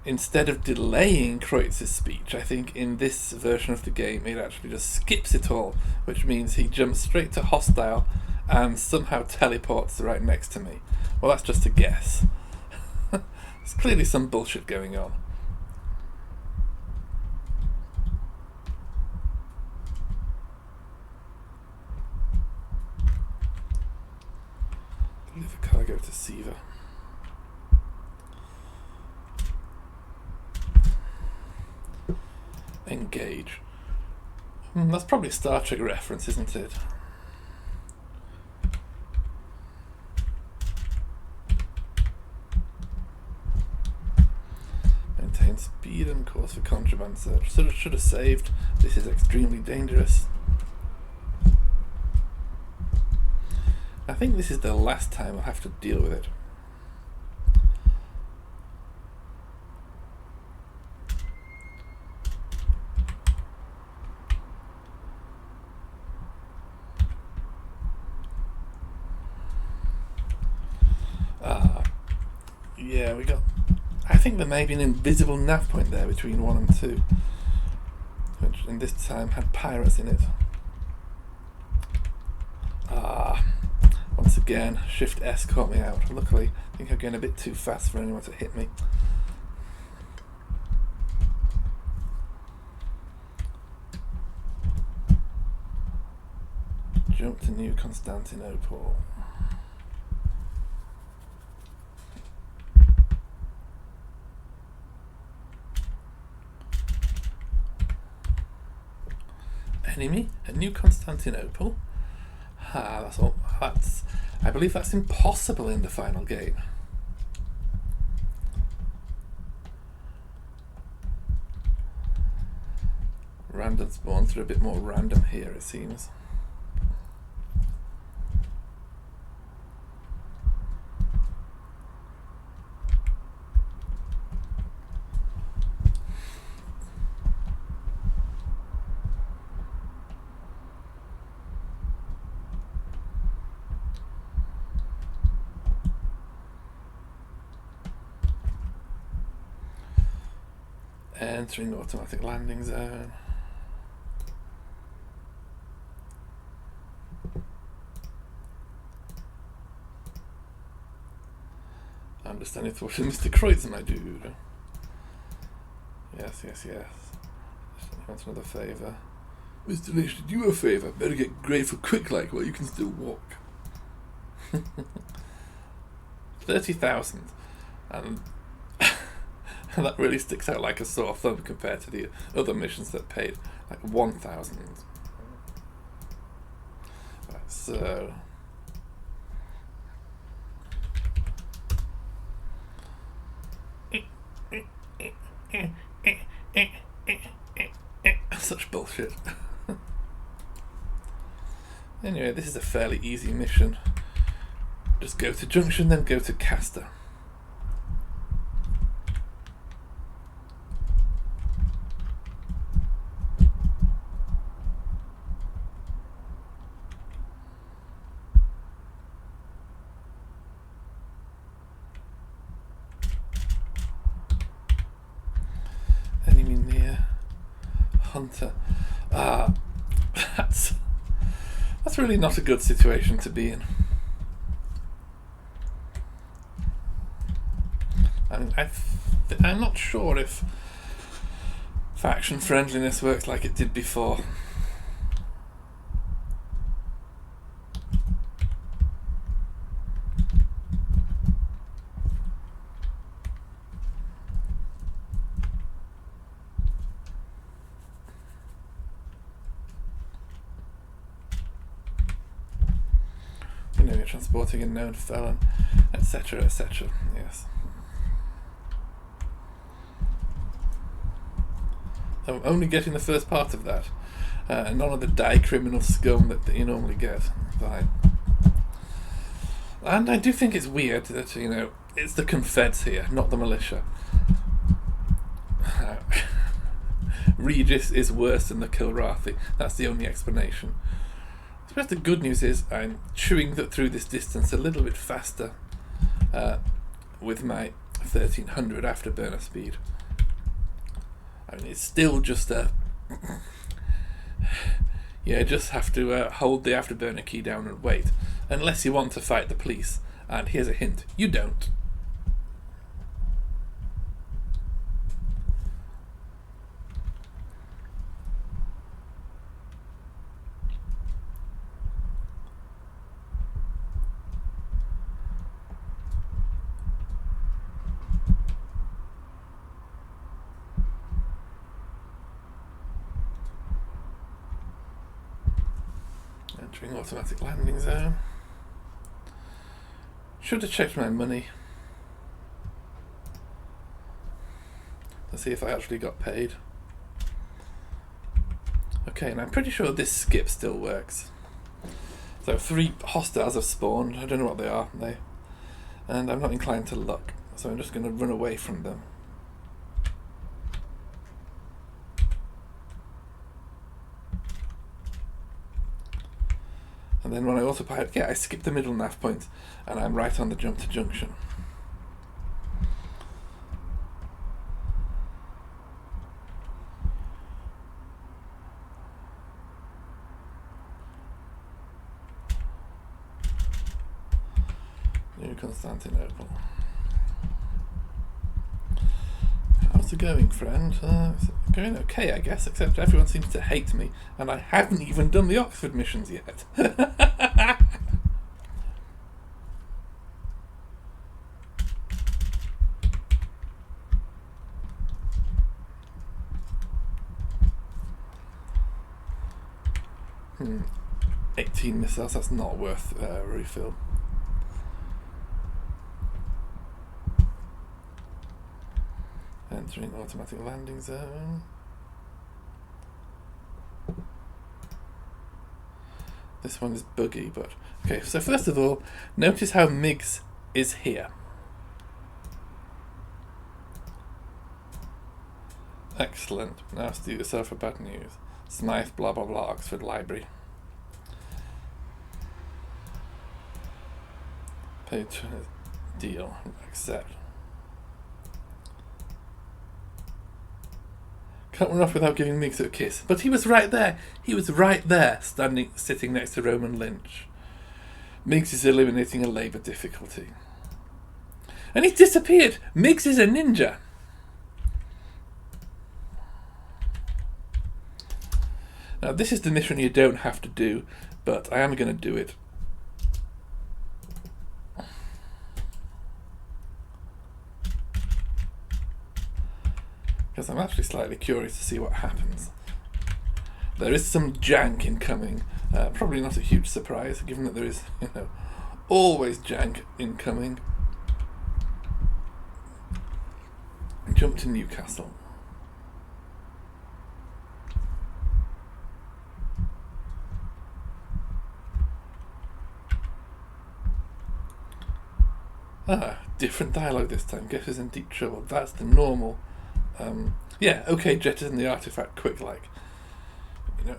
instead of delaying Kreutz's speech, I think in this version of the game it actually just skips it all, which means he jumps straight to hostile and somehow teleports right next to me. Well, that's just a guess. There's clearly some bullshit going on. Deliver cargo to Siva. Engage. That's probably a Star Trek reference, isn't it? Maintain speed and course for contraband search. Should have saved. This is extremely dangerous. I think this is the last time I'll have to deal with it. Yeah, we got... I think there may be an invisible nav point there between 1 and 2, which in this time had pirates in it. Once again, Shift S caught me out. Luckily, I think I'm going a bit too fast for anyone to hit me. Jump to New Constantinople. Enemy at New Constantinople. That's all. I believe that's impossible in the final game. Random spawns are a bit more random here, it seems. Entering automatic landing zone. I understand it's what Mr. Kreutz, my dude. Yes. He wants another favour. Mr. Lynch, did you a favour? Better get grateful quick like while you can still walk. 30,000. And that really sticks out like a sore thumb compared to the other missions that paid like 1,000. Right, so such bullshit. Anyway, this is a fairly easy mission. Just go to Junction, then go to Castor. Enemy near. Hunter. That's really not a good situation to be in. I mean, I'm not sure if faction friendliness works like it did before. You know, you're transporting a known felon, etc., etc. Yes. So I'm only getting the first part of that. None of the die criminal scum that you normally get. Fine. And I do think it's weird that, you know, it's the Confeds here, not the militia. Regis is worse than the Kilrathi. That's the only explanation. I suppose the good news is I'm chewing through this distance a little bit faster with my 1300 afterburner speed. I mean, it's still just a... yeah, just have to hold the afterburner key down and wait. Unless you want to fight the police. And here's a hint, you don't. Entering automatic landing zone. Should have checked my money. Let's see if I actually got paid. Okay, and I'm pretty sure this skip still works. So 3 hostiles have spawned. I don't know what they are. And I'm not inclined to look, so I'm just going to run away from them. And then when I autopilot, yeah, I skip the middle nav point, and I'm right on the jump to junction. New Constantinople. How's it going, friend? It's going okay, I guess, except everyone seems to hate me, and I haven't even done the Oxford missions yet. Hmm. 18 missiles, that's not worth refill. Entering automatic landing zone. This one is buggy, but... Okay, so first of all, notice how Miggs is here. Excellent. Now steal yourself for bad news. Smythe, blah blah blah, Oxford Library. Patron deal. Accept. Can't run off without giving Miggs a kiss. But he was right there. He was right there, sitting next to Roman Lynch. Miggs is eliminating a labour difficulty. And he's disappeared. Miggs is a ninja. Now this is the mission you don't have to do, but I am going to do it. Because I'm actually slightly curious to see what happens. There is some jank incoming. Probably not a huge surprise, given that there is, you know, always jank incoming. Jump to Newcastle. Different dialogue this time. Guess who's in deep trouble. That's the normal. Yeah, okay, jettison the artifact quick, like. You know,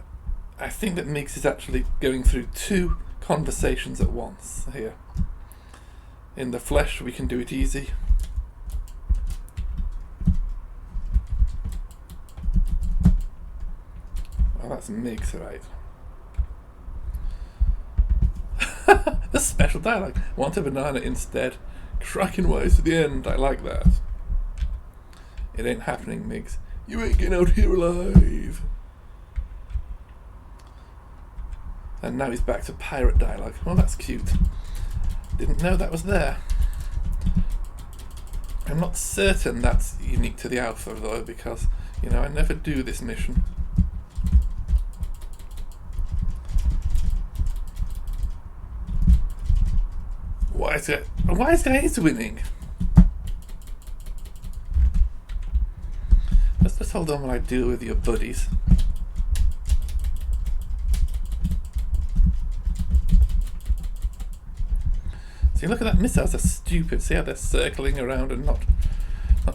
I think that Miggs is actually going through 2 conversations at once here. In the flesh, we can do it easy. Oh, that's Miggs, right. A special dialogue. Want a banana instead. Cracking wise to the end. I like that. It ain't happening, Miggs. You ain't getting out here alive. And now he's back to pirate dialogue. Well, that's cute. Didn't know that was there. I'm not certain that's unique to the alpha, though, because, you know, I never do this mission. Why is guys winning? Let's just hold on while I deal with your buddies. See, See, look at that missiles, they're stupid. See how they're circling around and not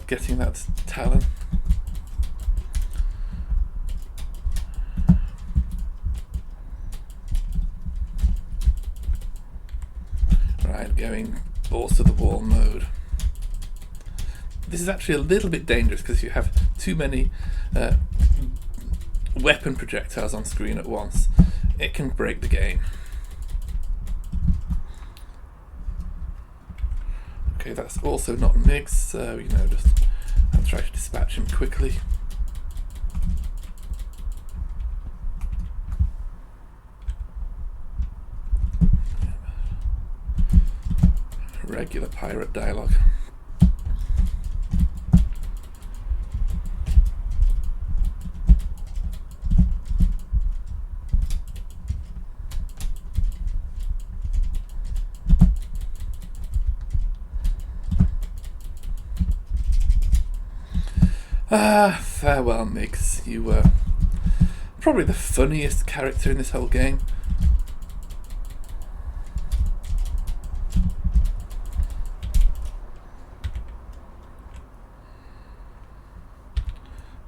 getting that talon. Right, going balls to the wall mode. This is actually a little bit dangerous because you have too many weapon projectiles on screen at once. It can break the game. Okay, that's also not Miggs, so, you know, just I'll try to dispatch him quickly. Regular pirate dialogue. Farewell, Miggs. You were probably the funniest character in this whole game.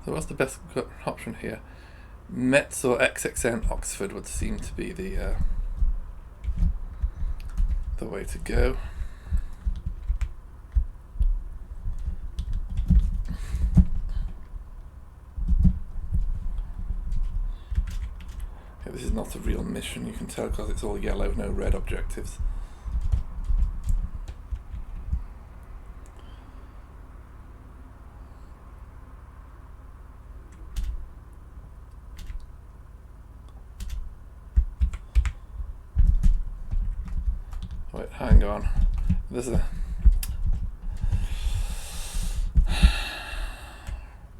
So what's the best option here? Metz or XXN Oxford would seem to be the way to go. Okay, this is not a real mission, you can tell because it's all yellow, no red objectives. Wait, hang on. There's a...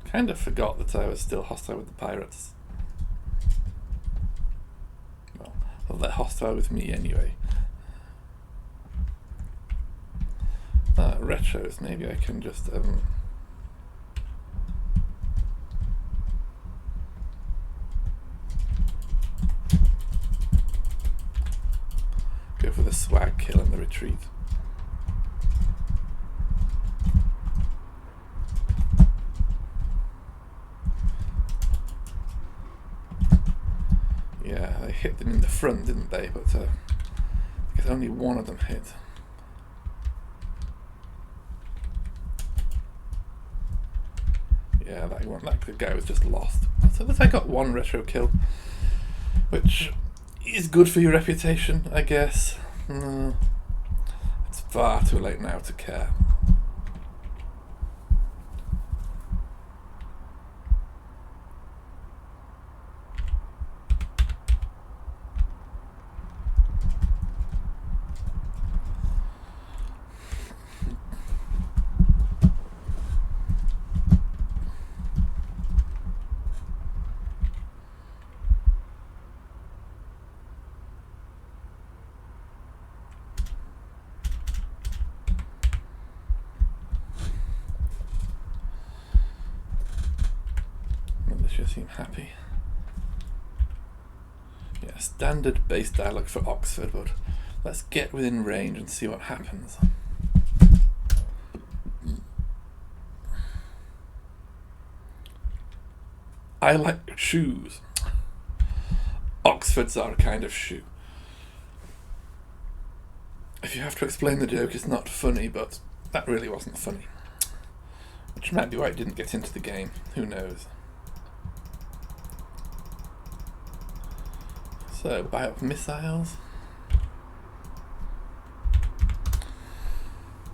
kind of forgot that I was still hostile with the pirates. Well, they're hostile with me anyway. Retros, maybe I can just... go for the swag kill and the retreat. Yeah, they hit them in the front, didn't they? But I guess only one of them hit. Yeah, that guy was just lost. So that I got one retro kill, which is good for your reputation, I guess. It's far too late now to care. They seem happy. Yeah, standard base dialogue for Oxford, but let's get within range and see what happens. I like shoes. Oxfords are a kind of shoe. If you have to explain the joke, it's not funny, but that really wasn't funny. Which might be why it didn't get into the game. Who knows? So, buy up missiles.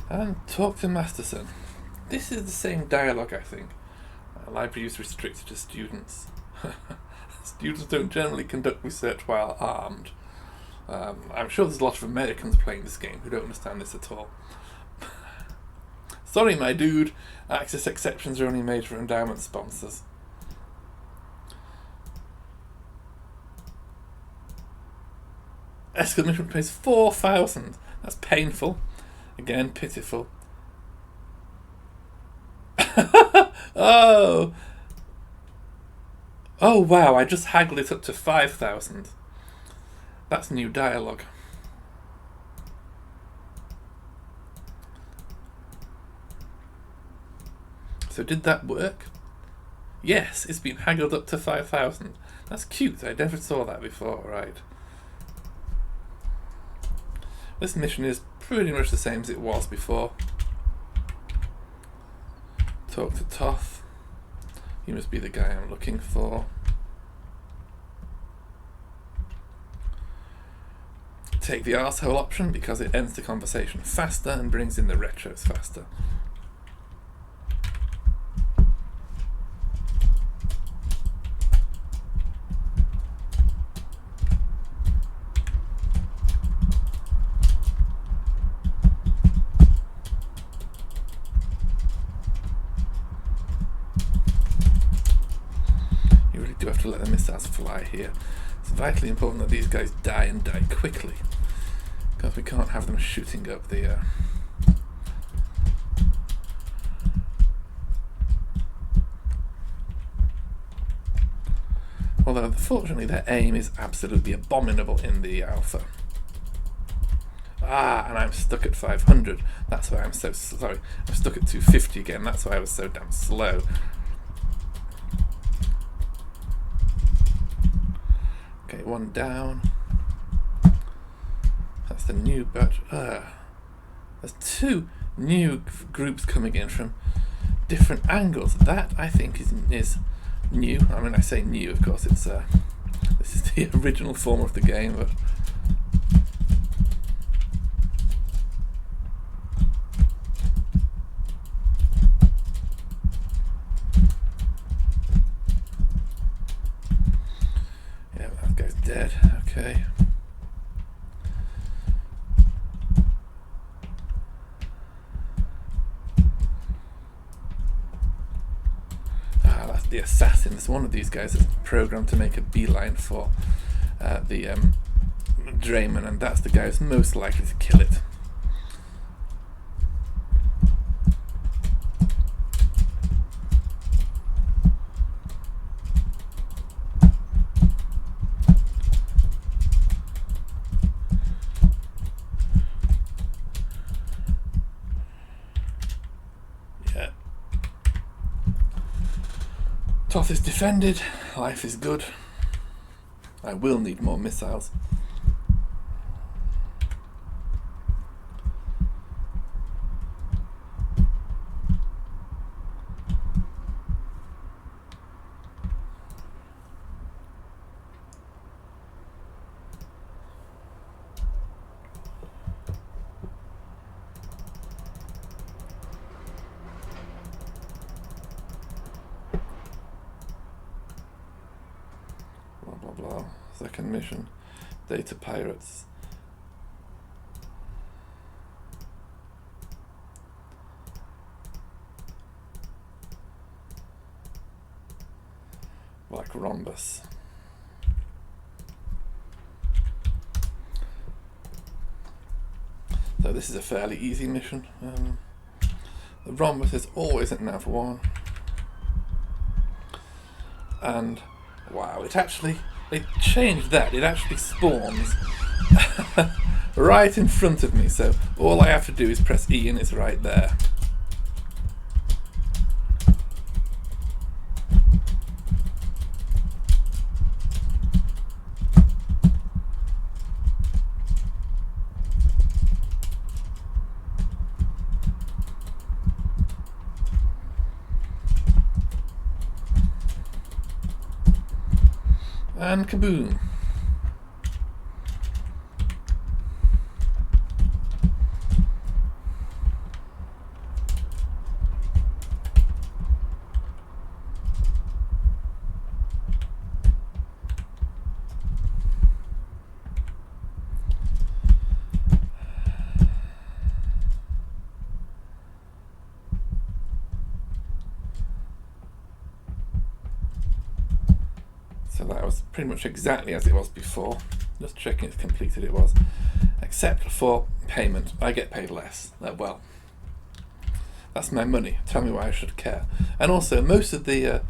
And talk to Masterson. This is the same dialogue, I think. Library use restricted to students. Students don't generally conduct research while armed. I'm sure there's a lot of Americans playing this game who don't understand this at all. Sorry, my dude. Access exceptions are only made for endowment sponsors. Exclamation pays 4,000. That's painful. Again, pitiful. Oh! Oh wow, I just haggled it up to 5,000. That's new dialogue. So did that work? Yes, it's been haggled up to 5,000. That's cute, I never saw that before, right. This mission is pretty much the same as it was before. Talk to Toth. He must be the guy I'm looking for. Take the arsehole option because it ends the conversation faster and brings in the retros faster. You really do have to let the missiles fly here. It's vitally important that these guys die and die quickly, because we can't have them shooting up the although unfortunately their aim is absolutely abominable in the alpha. And I'm stuck at 500. That's why I'm so sorry. I'm stuck at 250 again. That's why I was so damn slow. Okay, one down. That's the new batch. There's two new groups coming in from different angles. That I think is new. I mean, I say new, of course. It's this is the original form of the game, but yeah, that guy's dead. Okay. That's the assassins. One of these guys is programmed to make a beeline for the Drayman, and that's the guy who's most likely to kill it. Toth is defended, life is good. I will need more missiles. Second mission, data pirates. Like rhombus. So this is a fairly easy mission. The rhombus is always at nav 1. And wow, they changed that. It actually spawns right in front of me, so all I have to do is press E and it's right there. And kaboom. So that was pretty much exactly as it was before. Just checking it's completed, it was. Except for payment. I get paid less. Well, that's my money. Tell me why I should care. And also, most of the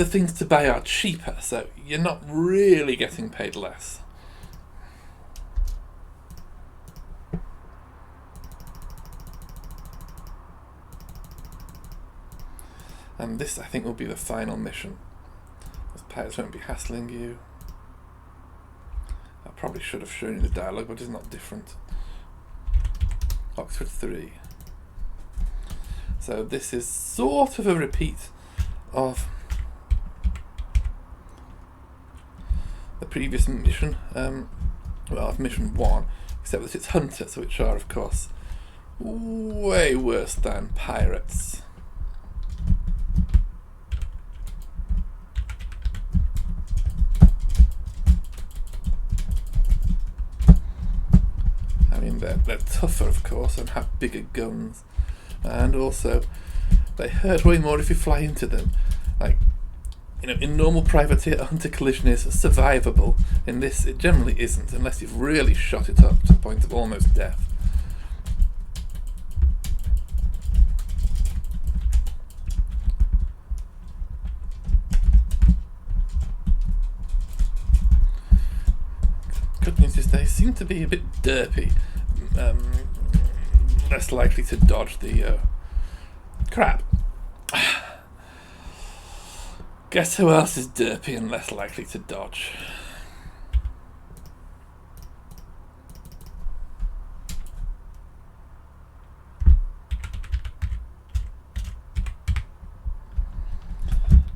things to buy are cheaper, so you're not really getting paid less. And this, I think, will be the final mission. Those pirates won't be hassling you. I probably should have shown you the dialogue, but it's not different. Oxford 3. So this is sort of a repeat of the previous mission, of mission 1, except that it's hunters, which are, of course, way worse than pirates. I mean, they're tougher, of course, and have bigger guns, and also they hurt way more if you fly into them. Like, you know, in normal privateer, a hunter collision is survivable. In this, it generally isn't, unless you've really shot it up to the point of almost death. Good news is they seem to be a bit derpy, less likely to dodge the crap. Guess who else is derpy and less likely to dodge?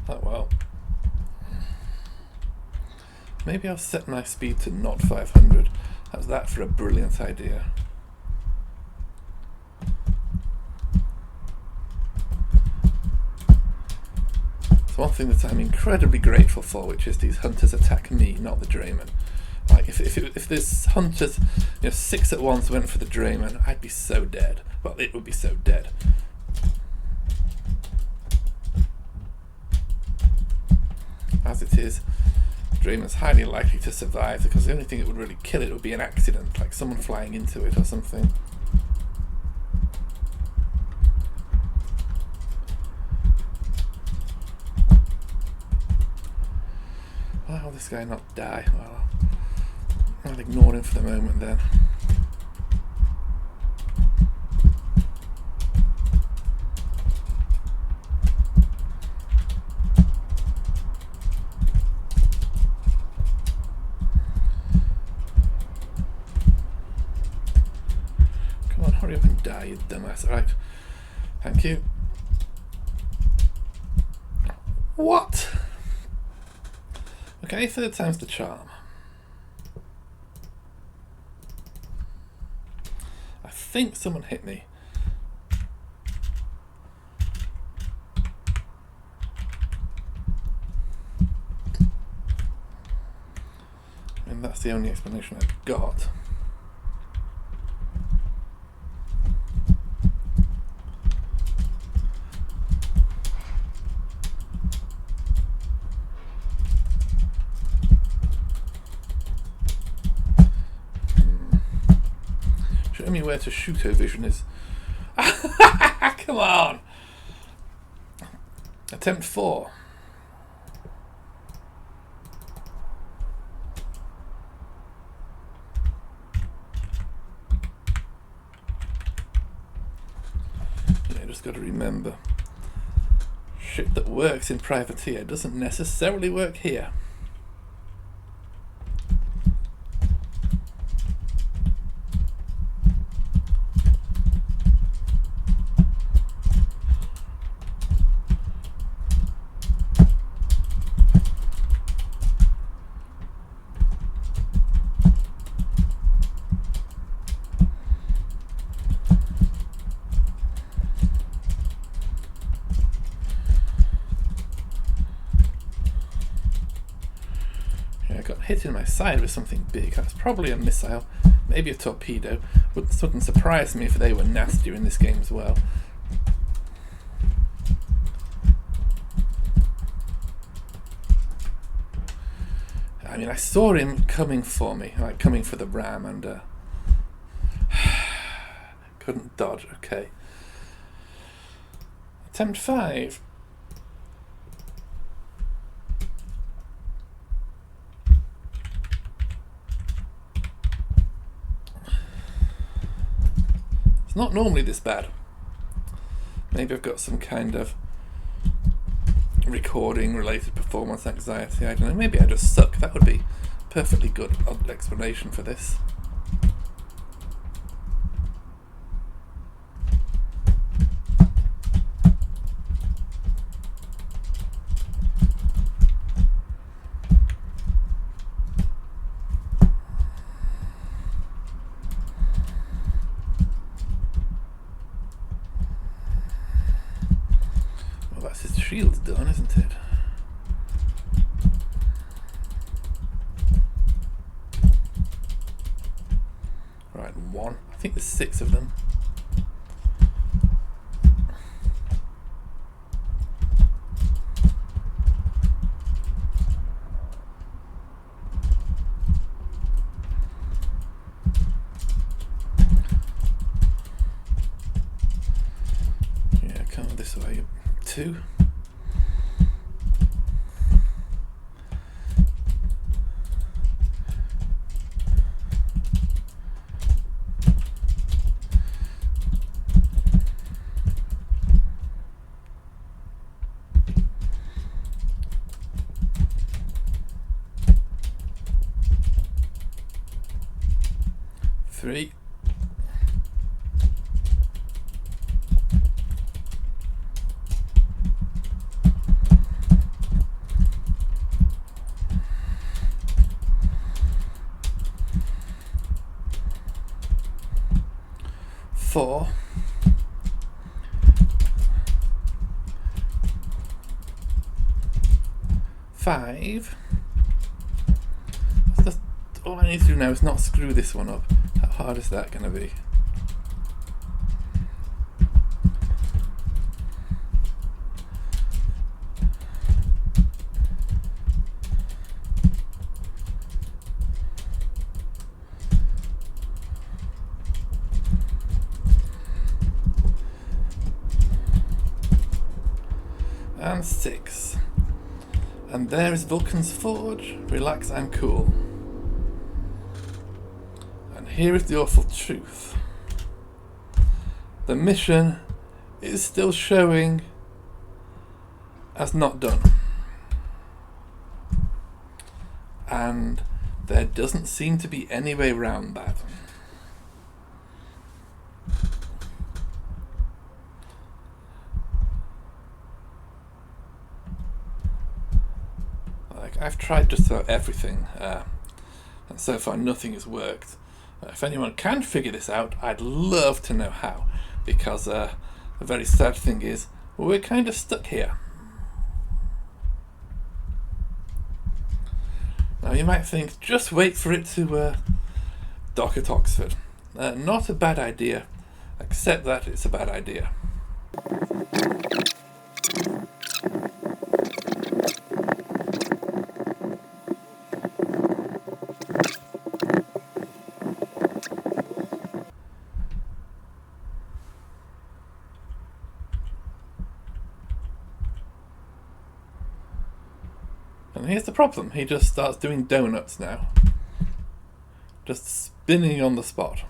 Oh well. Maybe I'll set my speed to not 500. How's that for a brilliant idea? It's one thing that I'm incredibly grateful for, which is these hunters attack me, not the drayman. Like, if this hunters, 6 at once went for the drayman, I'd be so dead. Well, it would be so dead. As it is, the drayman's highly likely to survive, because the only thing that would really kill it would be an accident, like someone flying into it or something. Why will this guy not die? Well, I'll ignore him for the moment then. Come on, hurry up and die, you dumbass. Right. Thank you. What? Okay, third time's the charm. I think someone hit me. And that's the only explanation I've got. Show me where to shoot her vision is. Come on! Attempt 4. You just got to remember, shit that works in privateer doesn't necessarily work here. Hit in my side with something big. That's probably a missile, maybe a torpedo. Wouldn't surprise me if they were nastier in this game as well. I mean, I saw him coming for me, like coming for the ram, and couldn't dodge. Okay. Attempt 5. It's not normally this bad. Maybe I've got some kind of recording-related performance anxiety. I don't know, maybe I just suck. That would be a perfectly good explanation for this. His shield's done, isn't it? Right, 1. I think there's 6 of them. Yeah, come this way. 2. Three. 4. 5. That's all I need to do now is not screw this one up. How hard is that going to be? And 6. And there is Vulcan's Forge. Relax, I'm cool. And here is the awful truth. The mission is still showing as not done. And there doesn't seem to be any way around that. I've tried just about everything, and so far nothing has worked. If anyone can figure this out, I'd love to know how, because the very sad thing is, we're kind of stuck here. Now you might think, just wait for it to dock at Oxford. Not a bad idea, except that it's a bad idea. And here's the problem, he just starts doing donuts now. Just spinning on the spot.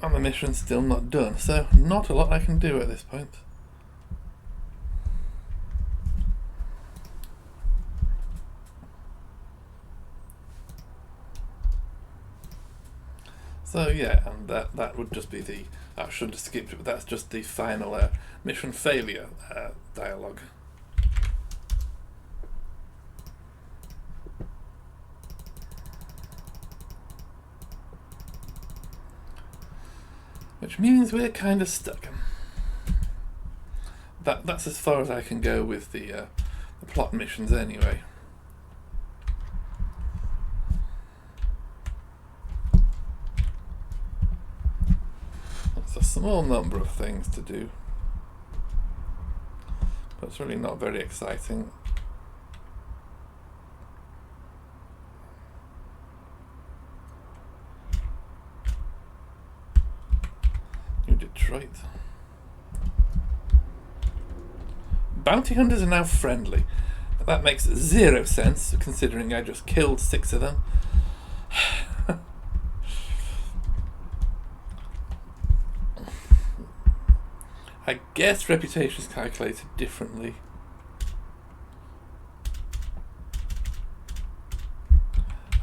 And the mission's still not done, so not a lot I can do at this point. So yeah, and that would just be the, I shouldn't have skipped it, but that's just the final mission failure dialogue. Which means we're kind of stuck. That's as far as I can go with the plot missions anyway. It's a small number of things to do, but it's really not very exciting. Right. Bounty hunters are now friendly. That makes 0 sense, considering I just killed 6 of them. I guess reputation is calculated differently.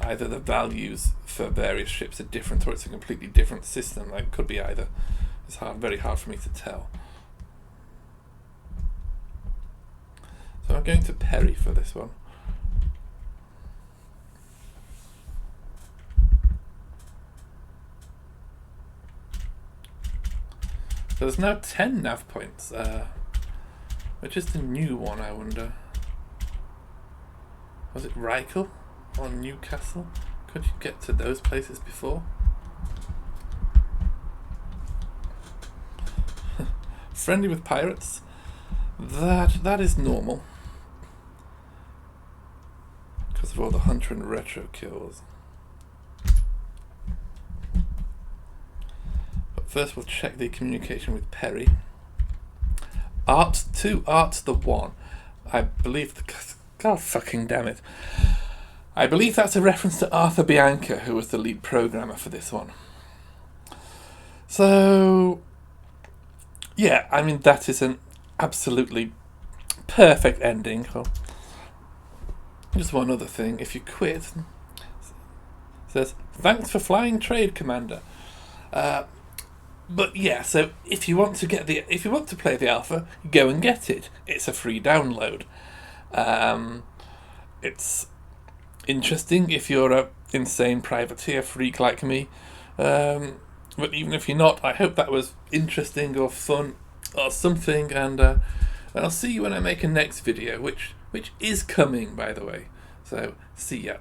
Either the values for various ships are different, or it's a completely different system. Like, it could be either. It's very hard for me to tell. So I'm going to Perry for this one. So there's now 10 nav points, which is the new one, I wonder. Was it Reichel or Newcastle? Could you get to those places before? Friendly with pirates? That is normal. Because of all the hunter and retro kills. But first we'll check the communication with Perry. Art 2, Art the 1. I believe God fucking damn it. I believe that's a reference to Arthur Bianca, who was the lead programmer for this one. So, yeah, I mean, that is an absolutely perfect ending. Oh, just one other thing. If you quit, it says, thanks for flying trade, Commander. But yeah, so if you want to play the alpha, go and get it. It's a free download. It's interesting if you're a insane privateer freak like me. But even if you're not, I hope that was interesting or fun or something. And I'll see you when I make a next video, which is coming, by the way. So see ya.